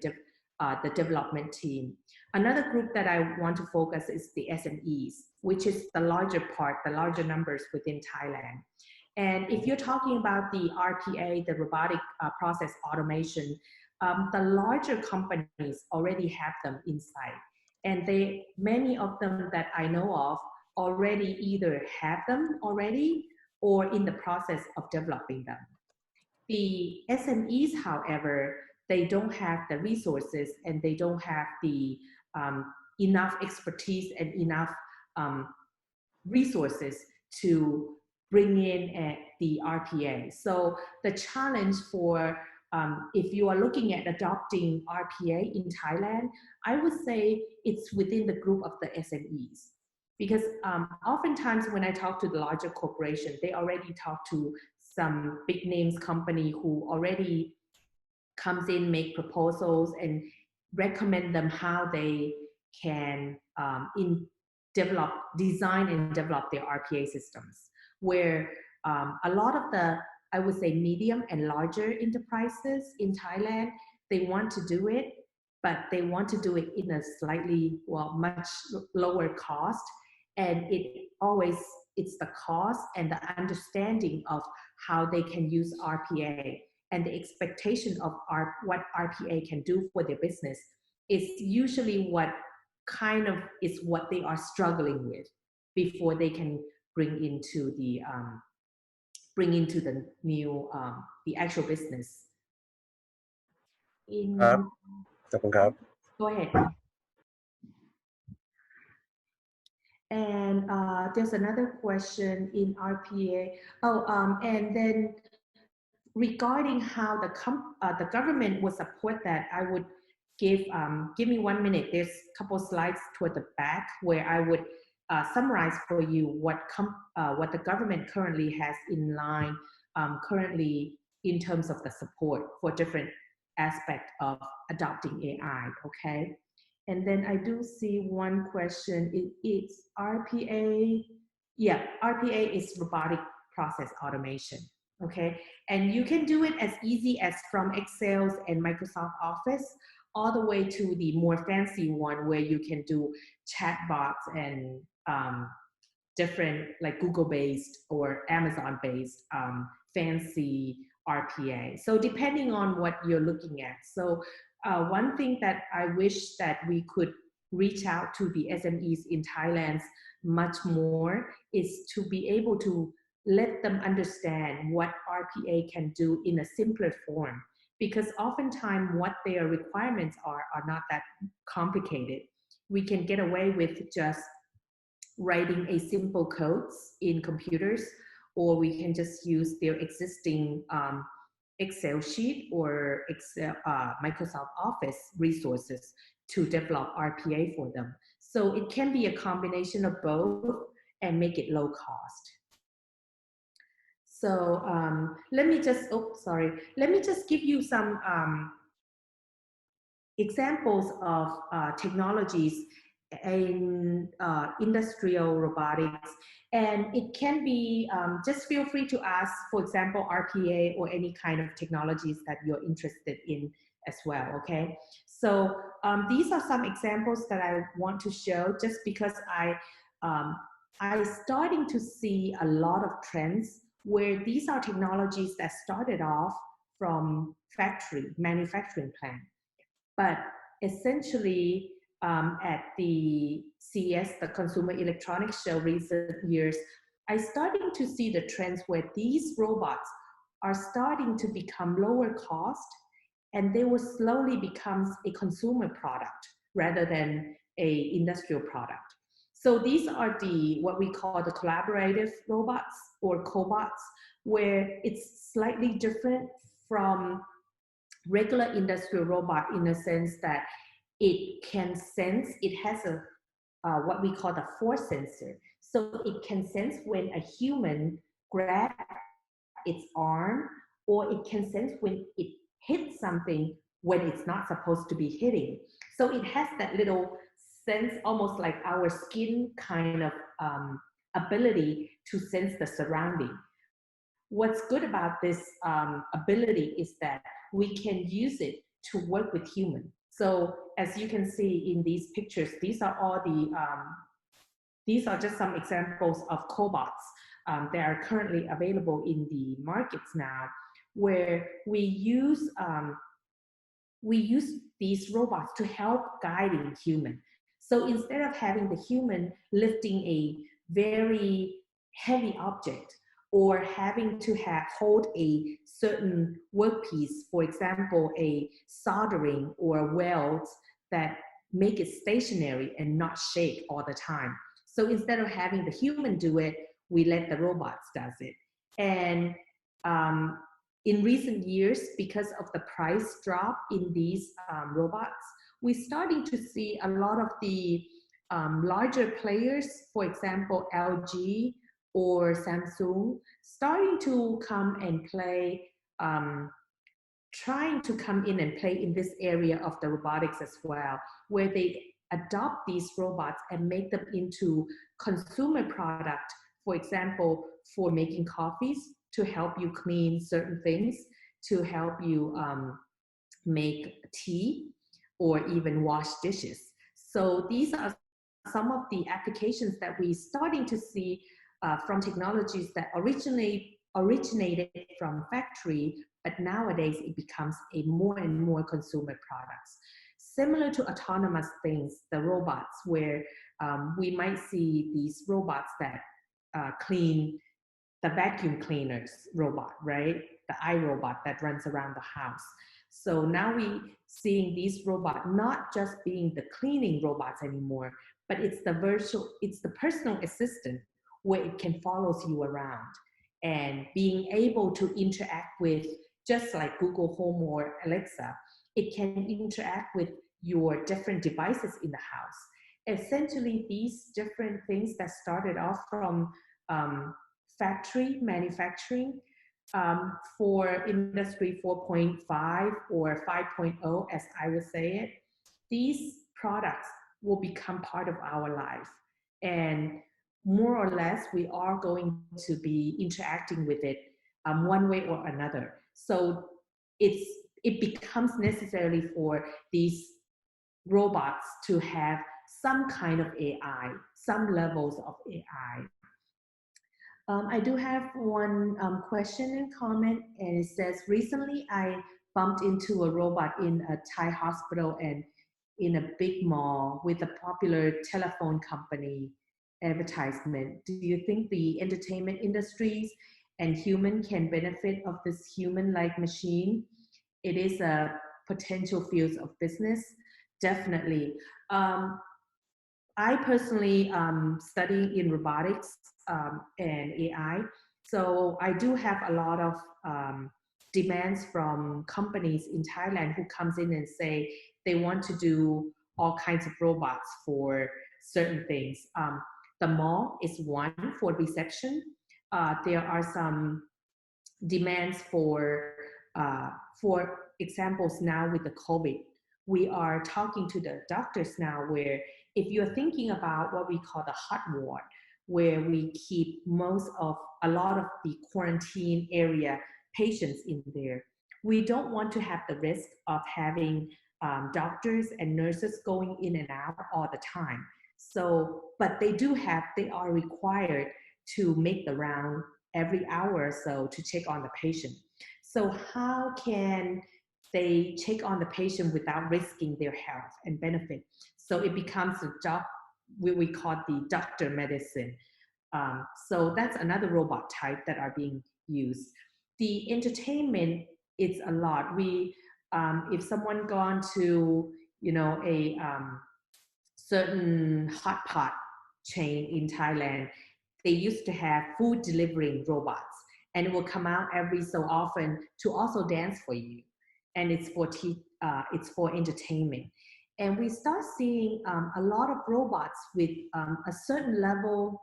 the development team. Another group that I want to focus is the SMEs, which is the larger part, the larger numbers within Thailand. And if you're talking about the RPA, the robotic process automation, the larger companies already have them inside. And many of them that I know of already either have them already or in the process of developing them. The SMEs, however, they don't have the resources and they don't have the enough expertise and enough resources to bring in the RPA. So the challenge for if you are looking at adopting RPA in Thailand, I would say it's within the group of the SMEs. Because oftentimes when I talk to the larger corporation, they already talk to some big names company who already comes in, make proposals and recommend them how they can design and develop their RPA systems. Where a lot of the, I would say, medium and larger enterprises in Thailand, they want to do it, but they want to do it in a slightly, much lower cost. And it's the cost and the understanding of how they can use RPA and the expectation of what RPA can do for their business is usually what they are struggling with before they can bring into the new the actual business. Go ahead. And there's another question in RPA. And then regarding how the government will support that, I would give me 1 minute. There's a couple slides toward the back where I would summarize for you what the government currently has in line currently in terms of the support for different aspects of adopting AI. Okay. And then I do see one question. It's RPA. Yeah, RPA is robotic process automation. Okay, and you can do it as easy as from Excel and Microsoft Office all the way to the more fancy one where you can do chatbots and different like Google-based or Amazon-based fancy RPA. So depending on what you're looking at. So one thing that I wish that we could reach out to the SMEs in Thailand much more is to be able to let them understand what RPA can do in a simpler form. Because oftentimes what their requirements are not that complicated. We can get away with just writing a simple codes in computers, or we can just use their existing Excel sheet or Microsoft Office resources to develop RPA for them. So it can be a combination of both and make it low cost. So let me just give you some examples of technologies in industrial robotics. And it can be, just feel free to ask, for example, RPA or any kind of technologies that you're interested in as well, okay? So these are some examples that I want to show just because I'm starting to see a lot of trends where these are technologies that started off from manufacturing plant. But essentially, at the CES, the Consumer Electronics Show recent years, I starting to see the trends where these robots are starting to become lower cost, and they will slowly become a consumer product rather than a industrial product. So these are what we call the collaborative robots or cobots, where it's slightly different from regular industrial robot in the sense that it can sense, it has a what we call the force sensor. So it can sense when a human grabs its arm, or it can sense when it hits something when it's not supposed to be hitting. So it has that little sense, almost like our skin kind of ability to sense the surrounding. What's good about this ability is that we can use it to work with humans. So as you can see in these pictures, these are all these are just some examples of cobots that are currently available in the markets now, where we use these robots to help guiding human. So instead of having the human lifting a very heavy object, or having to hold a certain workpiece, for example, a soldering or welds that make it stationary and not shake all the time. So instead of having the human do it, we let the robots does it. And in recent years, because of the price drop in these robots, we're starting to see a lot of the larger players, for example, LG or Samsung, starting to come and play, trying to come in and play in this area of the robotics as well, where they adopt these robots and make them into consumer product, for example, for making coffees, to help you clean certain things, to help you make tea, or even wash dishes. So these are some of the applications that we're starting to see from technologies that originated from factory, but nowadays it becomes a more and more consumer products. Similar to autonomous things, the robots, where we might see these robots that clean, the vacuum cleaners robot, right? The iRobot that runs around the house. So now we seeing these robots not just being the cleaning robots anymore, but it's the personal assistant, where it can follow you around and being able to interact with, just like Google Home or Alexa, it can interact with your different devices in the house. Essentially, these different things that started off from factory manufacturing for industry 4.5 or 5.0, as I would say it, these products will become part of our life. And more or less, we are going to be interacting with it one way or another. So it becomes necessary for these robots to have some kind of AI, some levels of AI. I do have one question and comment, and it says, recently I bumped into a robot in a Thai hospital and in a big mall with a popular telephone company advertisement. Do you think the entertainment industries and human can benefit of this human-like machine? It is a potential field of business. Definitely. I personally study in robotics and AI, so I do have a lot of demands from companies in Thailand who comes in and say they want to do all kinds of robots for certain things. The mall is one for reception. There are some demands for examples now with the COVID. We are talking to the doctors now, where if you're thinking about what we call the hot ward, where we keep a lot of the quarantine area patients in there, we don't want to have the risk of having doctors and nurses going in and out all the time. So, but they are required to make the round every hour or so to check on the patient. So how can they take on the patient without risking their health and benefit. So it becomes a job, we call the doctor medicine. So that's another robot type that are being used. The entertainment, it's a lot. If someone gone to, a certain hot pot chain in Thailand, they used to have food delivering robots, and it will come out every so often to also dance for you, and it's for entertainment. And we start seeing a lot of robots with a certain level,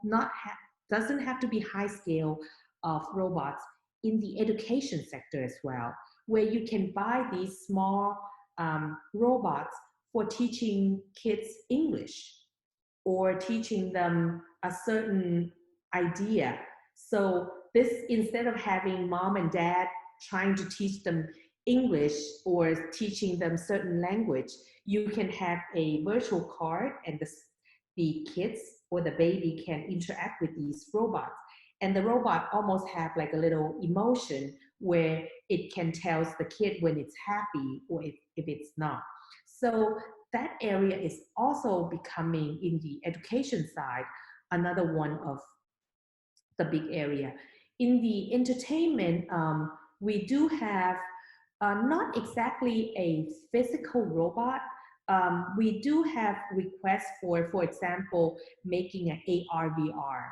doesn't have to be high scale of robots in the education sector as well, where you can buy these small robots for teaching kids English or teaching them a certain idea. So this, instead of having mom and dad trying to teach them English or teaching them certain language, you can have a virtual card, and the kids or the baby can interact with these robots. And the robot almost have like a little emotion where it can tell the kid when it's happy or if it's not. So that area is also becoming, in the education side, another one of the big area. In the entertainment, we do have not exactly a physical robot. We do have requests for example, making an AR, VR,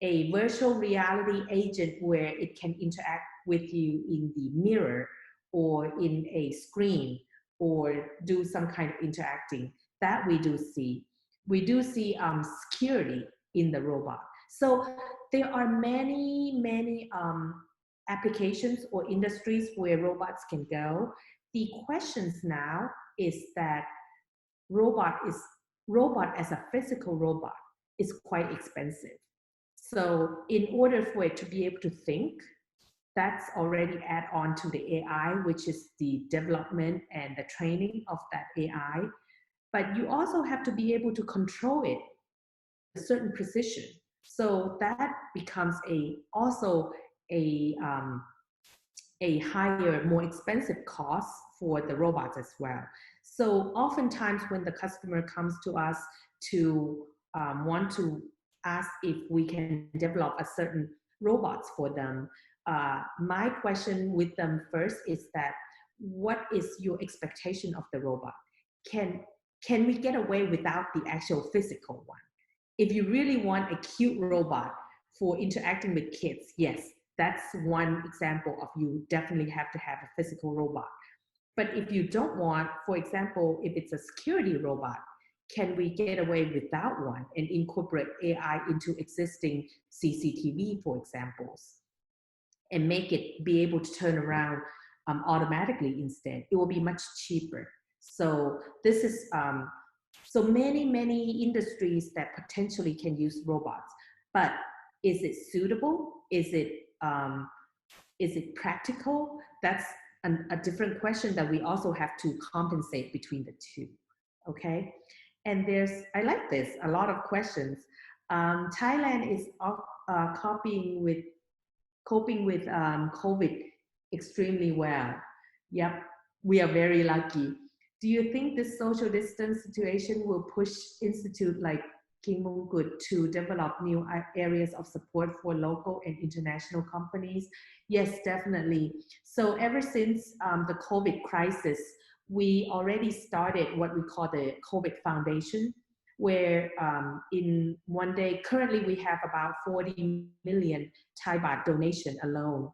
a virtual reality agent where it can interact with you in the mirror or in a screen or do some kind of interacting. That we do see. We do see security in the robot. So there are many applications or industries where robots can go. The questions now is that robot as a physical robot is quite expensive. So in order for it to be able to think, that's already add on to the AI, which is the development and the training of that AI. But you also have to be able to control it with a certain precision. So that becomes also a higher, more expensive cost for the robots as well. So oftentimes when the customer comes to us to want to ask if we can develop a certain robots for them, my question with them first is that, what is your expectation of the robot? Can we get away without the actual physical one? If you really want a cute robot for interacting with kids, yes, that's one example of you definitely have to have a physical robot. But if you don't want, for example, if it's a security robot, can we get away without one and incorporate AI into existing CCTV, for examples, and make it be able to turn around automatically instead? It will be much cheaper. So this is, so many industries that potentially can use robots, but is it suitable? Is it practical? That's a different question that we also have to compensate between the two, okay? And I like this, a lot of questions. Thailand is coping with COVID extremely well. Yep, we are very lucky. Do you think this social distance situation will push institute like King Mongkut to develop new areas of support for local and international companies? Yes, definitely. So ever since the COVID crisis, we already started what we call the COVID Foundation, where in one day, currently we have about 40 million Thai baht donation alone.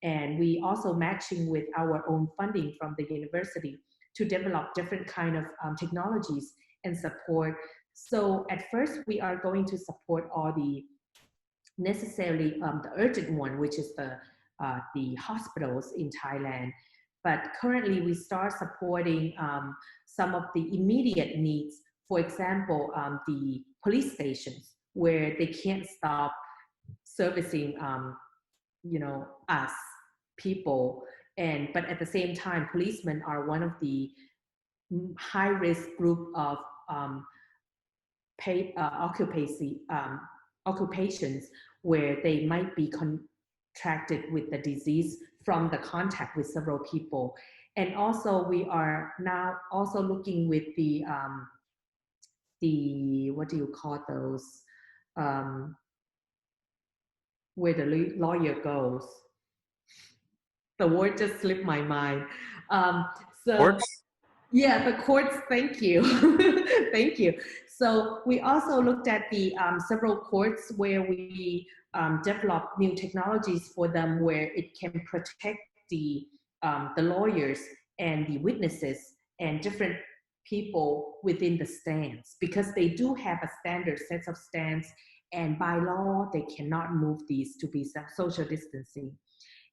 And we also matching with our own funding from the university to develop different kind of technologies and support. So at first we are going to support all the necessarily the urgent one, which is the hospitals in Thailand. But currently we start supporting some of the immediate needs. For example, the police stations where they can't stop servicing, us people, but at the same time, policemen are one of the high-risk group of occupations where they might be contracted with the disease from the contact with several people. And also we are now also looking with the what do you call those, where the lawyer goes. The word just slipped my mind. So Courts? yeah, the courts, thank you. Thank you. So we also looked at the several courts where we develop new technologies for them, where it can protect the lawyers and the witnesses and different people within the stands, because they do have a standard set of stands, and by law they cannot move these to be social distancing.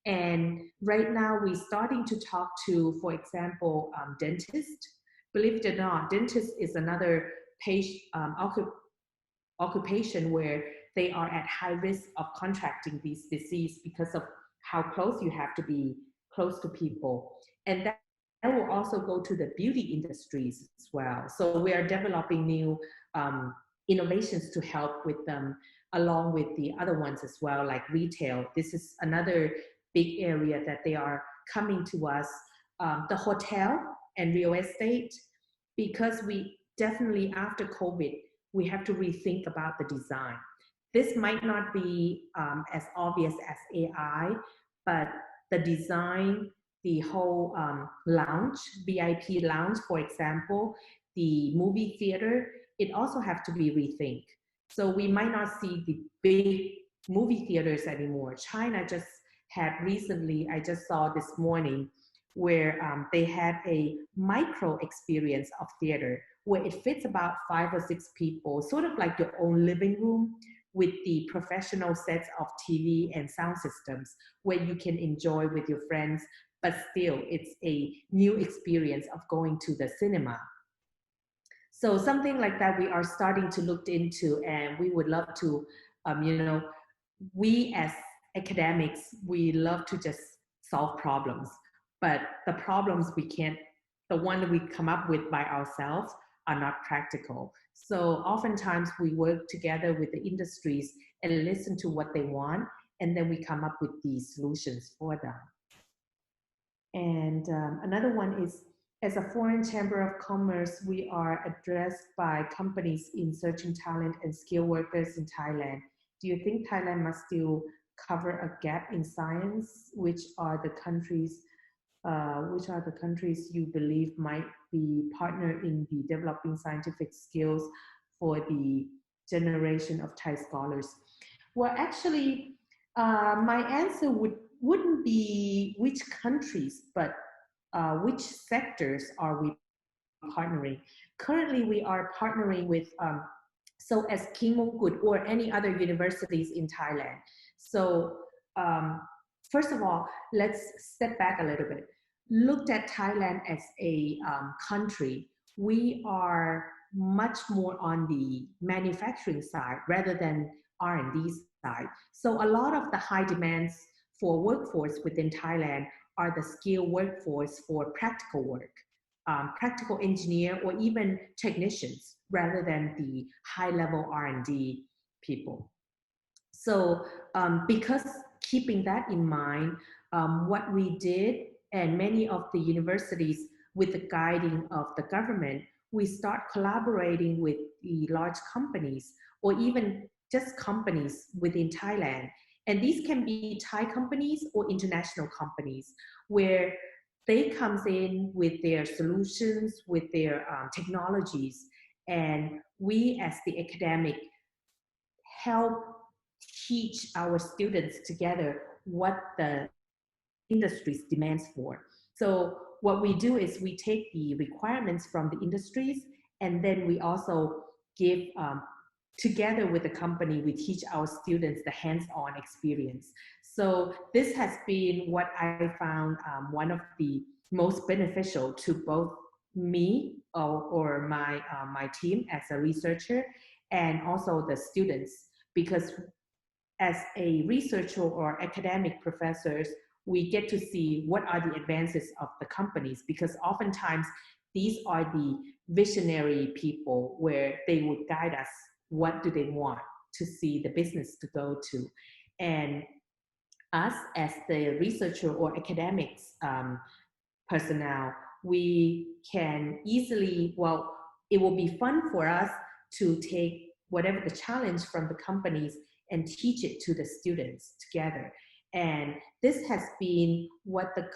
And right now we're starting to talk to, for example, dentists. Believe it or not, dentist is another occupation where they are at high risk of contracting these disease because of how close you have to be close to people. And that will also go to the beauty industries as well. So we are developing new innovations to help with them, along with the other ones as well, like retail. This is another big area that they are coming to us. The hotel and real estate, because we definitely, after COVID, we have to rethink about the design. This might not be as obvious as AI, but the design, the whole lounge, VIP lounge, for example, the movie theater, it also have to be rethink. So we might not see the big movie theaters anymore. China just had recently, I just saw this morning, where they had a micro experience of theater where it fits about 5 or 6 people, sort of like your own living room with the professional sets of TV and sound systems where you can enjoy with your friends, but still it's a new experience of going to the cinema. So something like that we are starting to look into, and we would love to, we as academics, we love to just solve problems, but the problems the one that we come up with by ourselves are not practical. So oftentimes we work together with the industries and listen to what they want, and then we come up with these solutions for them. And another one is, as a foreign chamber of commerce, we are addressed by companies in searching talent and skilled workers in Thailand. Do you think Thailand must still cover a gap in science? Which are the countries you believe might be partner in the developing scientific skills for the generation of Thai scholars? Well, actually, my answer wouldn't be which countries, but which sectors are we partnering? Currently, we are partnering with, so as King Mongkut or any other universities in Thailand. So first of all, let's step back a little bit. Looked at Thailand as a country, we are much more on the manufacturing side rather than R&D side. So a lot of the high demands for workforce within Thailand are the skilled workforce for practical work, practical engineer or even technicians rather than the high-level R&D people. So because keeping that in mind, what we did, and many of the universities with the guiding of the government, we start collaborating with the large companies or even just companies within Thailand. And these can be Thai companies or international companies where they comes in with their solutions, with their technologies. And we as the academic help teach our students together what the industries demands for. So what we do is we take the requirements from the industries, and then we also give, together with the company, we teach our students the hands-on experience. So this has been what I found one of the most beneficial to both me or my team as a researcher, and also the students, because as a researcher or academic professors, we get to see what are the advances of the companies, because oftentimes these are the visionary people where they would guide us. What do they want to see the business to go to? And us as the researcher or academics personnel, we can easily, well, it will be fun for us to take whatever the challenge from the companies and teach it to the students together. And this has been what the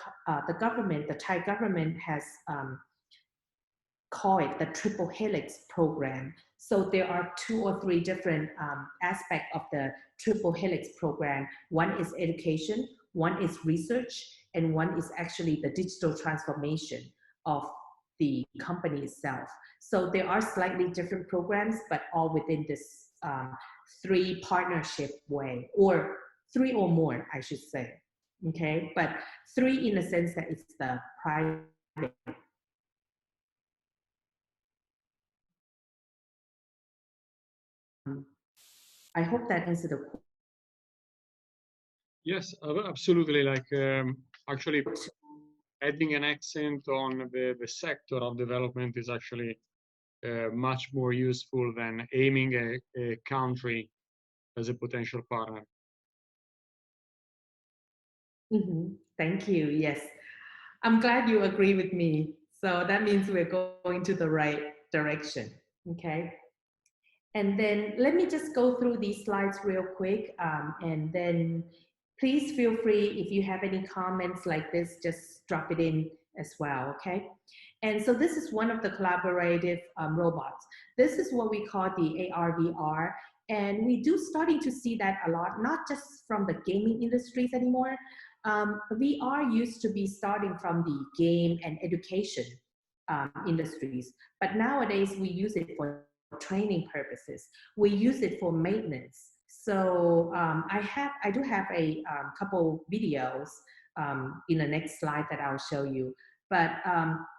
government, the Thai government has called it the triple helix program. So there are 2 or 3 different aspects of the triple helix program. One is education, one is research, and one is actually the digital transformation of the company itself. So there are slightly different programs, but all within this 3 partnership way, or 3 or more, I should say. Okay, but 3 in the sense that it's the private. I hope that answered the question. Yes, absolutely. Like actually adding an accent on the sector of development is actually much more useful than aiming a country as a potential partner. Thank you. Yes. I'm glad you agree with me. So that means we're going to the right direction. Okay. And then let me just go through these slides real quick. And then please feel free, if you have any comments like this, just drop it in as well. Okay. And so this is one of the collaborative robots. This is what we call the AR/VR. And we do starting to see that a lot, not just from the gaming industries anymore. VR used to be starting from the game and education industries, but nowadays we use it for training purposes. We use it for maintenance. So I do have a couple videos in the next slide that I'll show you. But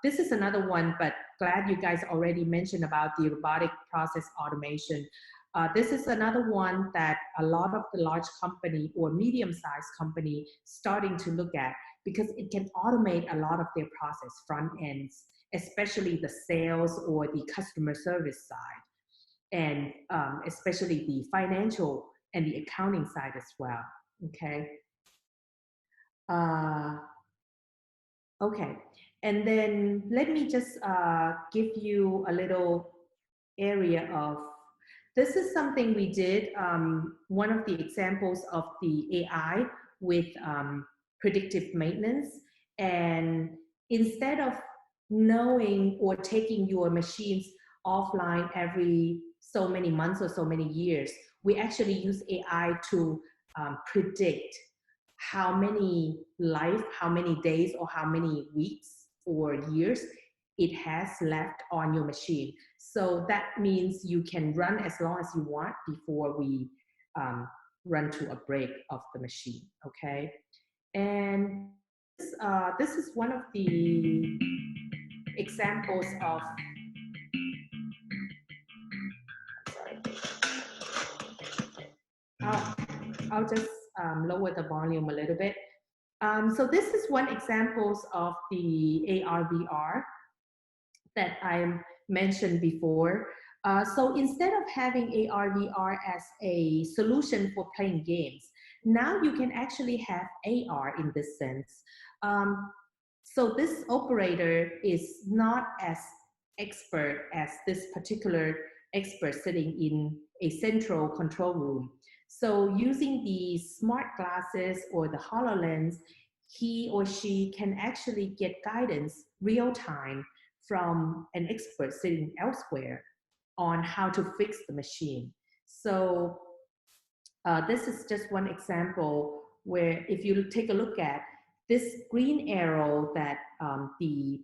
this is another one, but glad you guys already mentioned about the robotic process automation. This is another one that a lot of the large company or medium-sized company starting to look at, because it can automate a lot of their process front ends, especially the sales or the customer service side, and especially the financial and the accounting side as well. Okay. Okay. And then let me just give you a little area of, this is something we did, one of the examples of the AI with predictive maintenance. And instead of knowing or taking your machines offline every so many months or so many years, we actually use AI to predict how many days or how many weeks or years it has left on your machine. So that means you can run as long as you want before we run to a break of the machine, okay? And this is one of the examples of, I'll just lower the volume a little bit. So this is one examples of the AR/VR that I mentioned before. So instead of having AR/VR as a solution for playing games, now you can actually have AR in this sense. So this operator is not as expert as this particular expert sitting in a central control room. So using the smart glasses or the HoloLens, he or she can actually get guidance real time from an expert sitting elsewhere on how to fix the machine. So this is just one example where if you take a look at this green arrow that the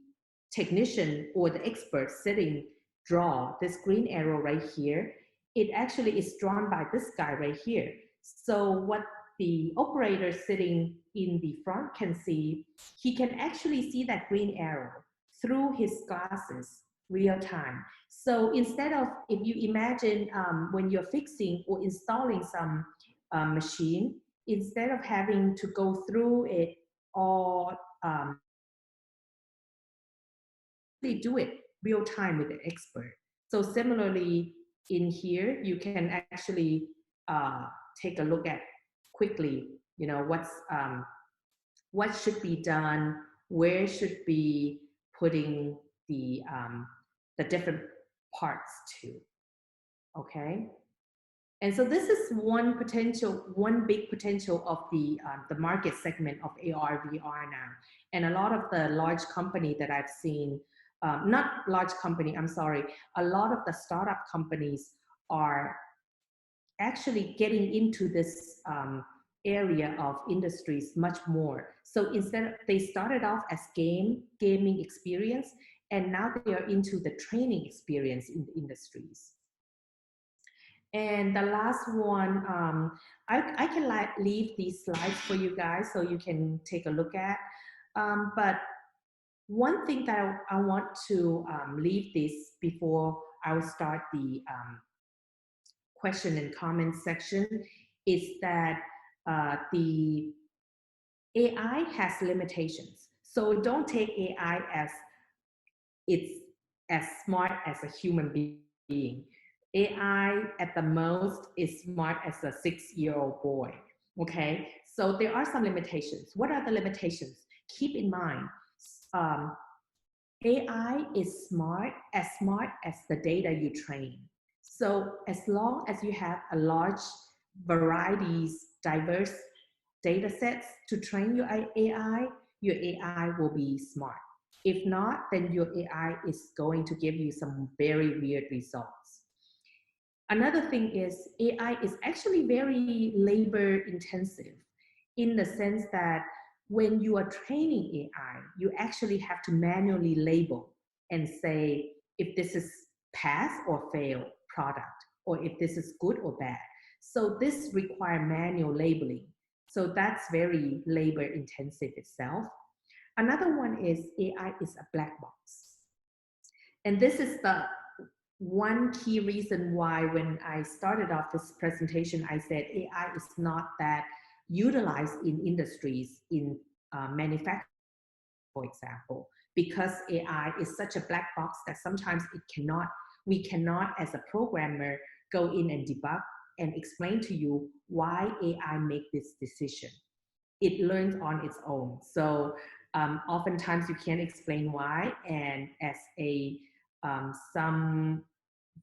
technician or the expert sitting draw, this green arrow right here, it actually is drawn by this guy right here. So what the operator sitting in the front can see, he can actually see that green arrow through his glasses real time. So instead of, if you imagine when you're fixing or installing some machine, instead of having to go through it all, they do it real time with the expert. So similarly in here, you can actually take a look at quickly you know, what should be done, where should be putting the different parts to, okay? And so this is one big potential of the market segment of AR, VR now. And a lot of the large company that I've seen, not large company, I'm sorry, a lot of the startup companies are actually getting into this area of industries much more. So instead, they started off as gaming experience, and now they are into the training experience in the industries. And the last one, I can leave these slides for you guys so you can take a look at. But one thing that I want to leave this before I will start the question and comment section is that the AI has limitations. So don't take AI as it's as smart as a human being. AI at the most is smart as a 6-year-old boy, okay? So there are some limitations. What are the limitations? Keep in mind, AI is smart as the data you train. So as long as you have a large varieties, diverse data sets to train your AI will be smart. If not, then your AI is going to give you some very weird results. Another thing is AI is actually very labor intensive in the sense that when you are training AI, you actually have to manually label and say if this is pass or fail product, or if this is good or bad. So this requires manual labeling. So that's very labor intensive itself. Another one is AI is a black box. And this is the one key reason why when I started off this presentation, I said AI is not that utilized in industries, in manufacturing, for example, because AI is such a black box that sometimes we cannot as a programmer go in and debug and explain to you why AI make this decision. It learns on its own. So oftentimes you can't explain why, and as some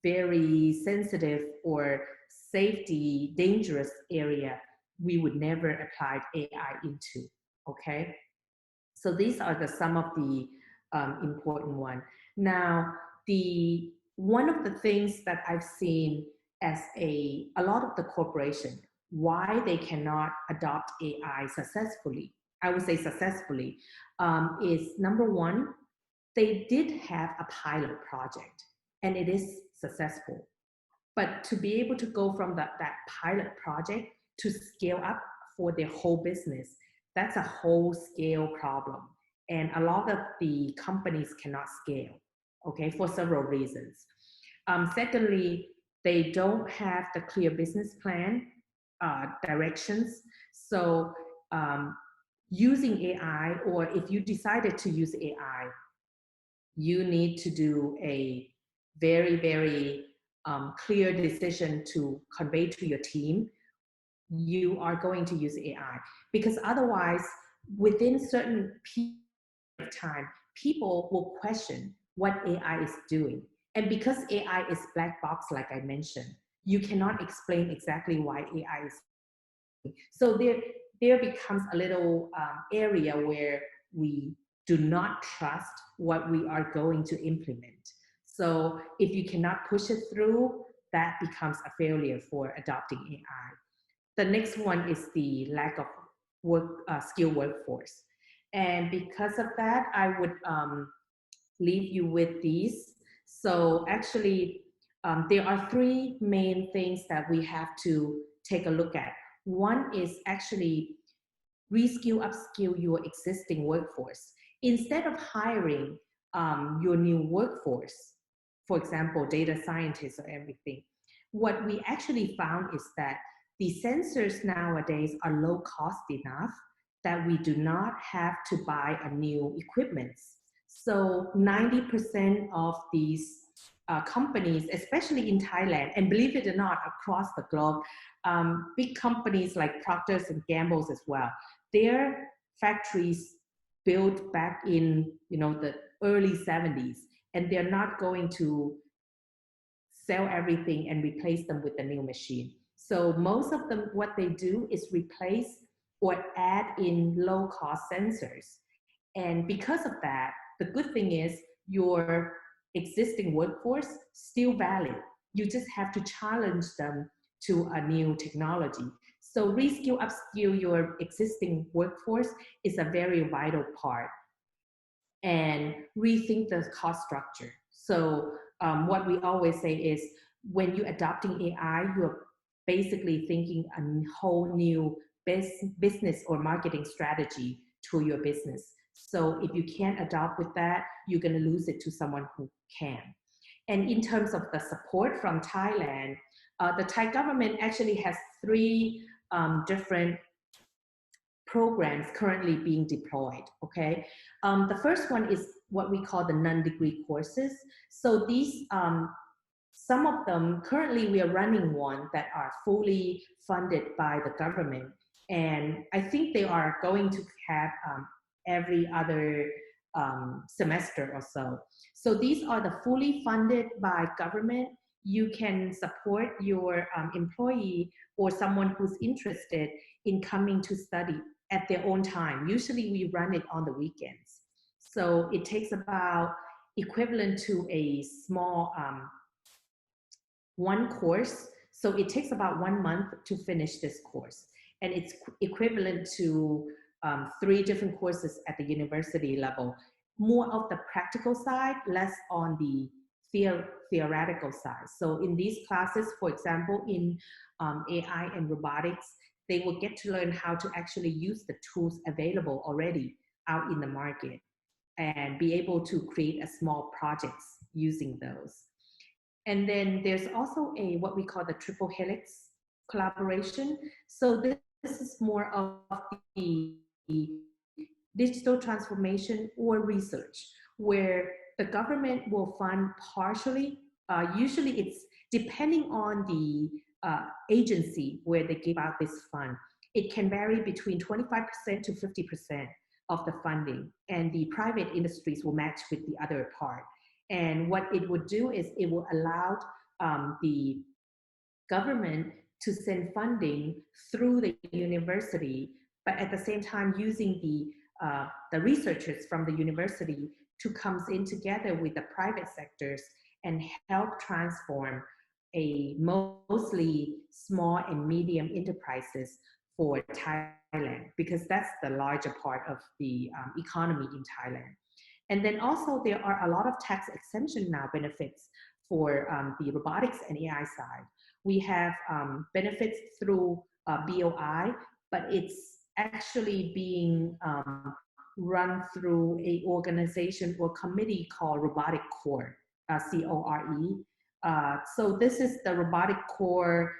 very sensitive or safety dangerous area, we would never apply AI into, okay? So these are some of the important one. Now, one of the things that I've seen as a lot of the corporation, why they cannot adopt AI successfully, I would say successfully, is number one, they did have a pilot project and it is successful. But to be able to go from that pilot project to scale up for their whole business, that's a whole scale problem. And a lot of the companies cannot scale, okay, for several reasons. Secondly, they don't have the clear business plan, directions. So using AI, or if you decided to use AI, you need to do a very, very clear decision to convey to your team you are going to use AI, because otherwise within certain period of time people will question what AI is doing. And because AI is black box, like I mentioned, you cannot explain exactly why AI is doing. So there becomes a little area where we do not trust what we are going to implement. So if you cannot push it through, that becomes a failure for adopting AI. The next one is the lack of skilled workforce. And because of that, I would leave you with these. So actually, there are three main things that we have to take a look at. One is actually reskill, upskill your existing workforce. Instead of hiring your new workforce, for example, data scientists or everything, what we actually found is that the sensors nowadays are low cost enough that we do not have to buy a new equipment. So 90% of these companies, especially in Thailand, and believe it or not, across the globe, big companies like Procter and Gamble as well, their factories built back in the early 70s, and they're not going to sell everything and replace them with a new machine. So most of them, what they do is replace or add in low-cost sensors. And because of that, the good thing is your existing workforce still valid. You just have to challenge them to a new technology. So reskill, upskill your existing workforce is a very vital part. And rethink the cost structure. So what we always say is when you're adopting AI, you're basically thinking a whole new business or marketing strategy to your business. So if you can't adopt with that, you're going to lose it to someone who can. And in terms of the support from Thailand, the Thai government actually has 3 different programs currently being deployed, okay? The first one is what we call the non-degree courses. So these, some of them, currently we are running one that are fully funded by the government. And I think they are going to have every other semester or so. So these are the fully funded by government. You can support your employee or someone who's interested in coming to study at their own time. Usually we run it on the weekends. So it takes about equivalent to a small one course. So it takes about 1 month to finish this course. And it's equivalent to 3 different courses at the university level. More of the practical side, less on the theoretical side. So in these classes, for example, in AI and robotics, they will get to learn how to actually use the tools available already out in the market and be able to create a small projects using those. And then there's also what we call the triple helix collaboration. So this is more of the digital transformation or research, where the government will fund partially. Usually it's depending on the agency where they give out this fund. It can vary between 25% to 50% of the funding, and the private industries will match with the other part. And what it would do is it will allow the government to send funding through the university, but at the same time using the researchers from the university to come in together with the private sectors and help transform a mostly small and medium enterprises for Thailand, because that's the larger part of the economy in Thailand. And then also there are a lot of tax exemption now benefits for the robotics and AI side. We have benefits through BOI, but it's actually being run through a organization or committee called Robotic Core, CORE. So this is the Robotic Core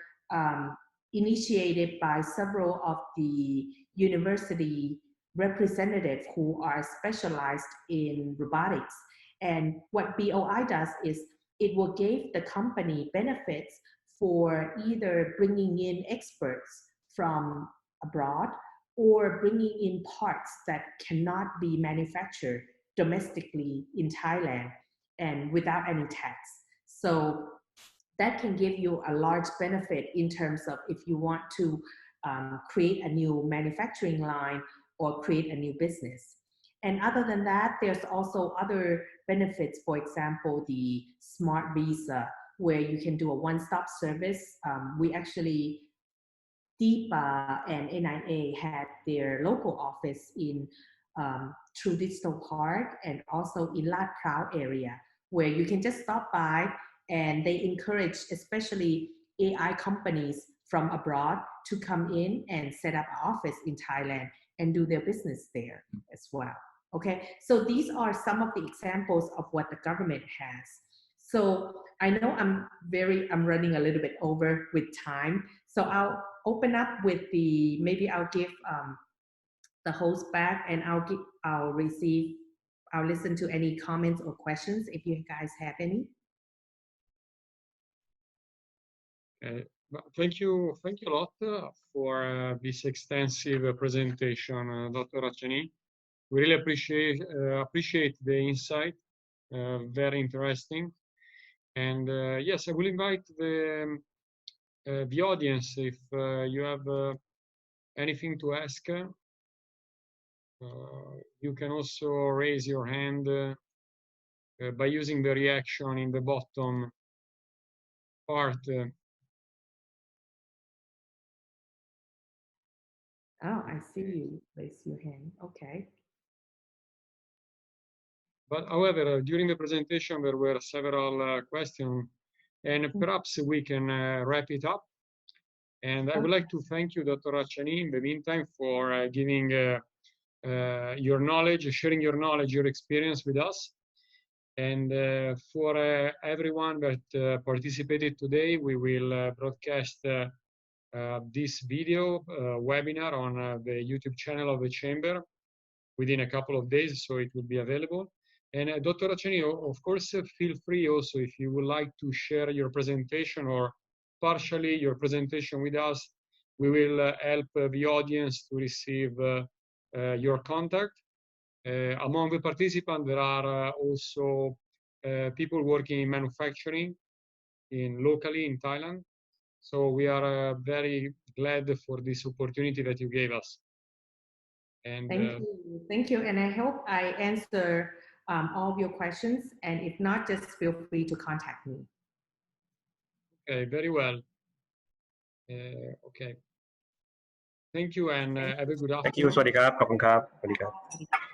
initiated by several of the university representatives who are specialized in robotics. And what BOI does is it will give the company benefits for either bringing in experts from abroad or bringing in parts that cannot be manufactured domestically in Thailand and without any tax. So that can give you a large benefit in terms of if you want to create a new manufacturing line or create a new business. And other than that, there's also other benefits, for example, the smart visa, where you can do a one-stop service. We actually, DIPA and NIA had their local office in True Digital Park and also in Ladkrabang area, where you can just stop by, and they encourage especially AI companies from abroad to come in and set up an office in Thailand and do their business there as well. Okay, so these are some of the examples of what the government has. So I know I'm running a little bit over with time. So I'll open up with maybe I'll give the host back, and I'll listen to any comments or questions if you guys have any. Thank you a lot for this extensive presentation, Dr. Rutchanee. We really appreciate the insight, very interesting. And yes, I will invite the audience if you have anything to ask. You can also raise your hand by using the reaction in the bottom part. Oh, I see you raise your hand. Okay. But however, during the presentation, there were several questions, and perhaps we can wrap it up. And I would like to thank you, Dr. Rutchanee, in the meantime, for giving your knowledge, sharing your knowledge, your experience with us. And for everyone that participated today, we will broadcast this video webinar on the YouTube channel of the Chamber within a couple of days, so it will be available. And Dr. Rutchanee, of course, feel free also if you would like to share your presentation or partially your presentation with us. We will help the audience to receive your contact. Among the participants, there are also people working in manufacturing locally in Thailand. So we are very glad for this opportunity that you gave us. And Thank you. And I hope I answer all of your questions. And if not, just feel free to contact me. Okay, very well. Okay. Thank you and have a good afternoon. Thank you. สวัสดีครับ ขอบคุณครับ สวัสดีครับ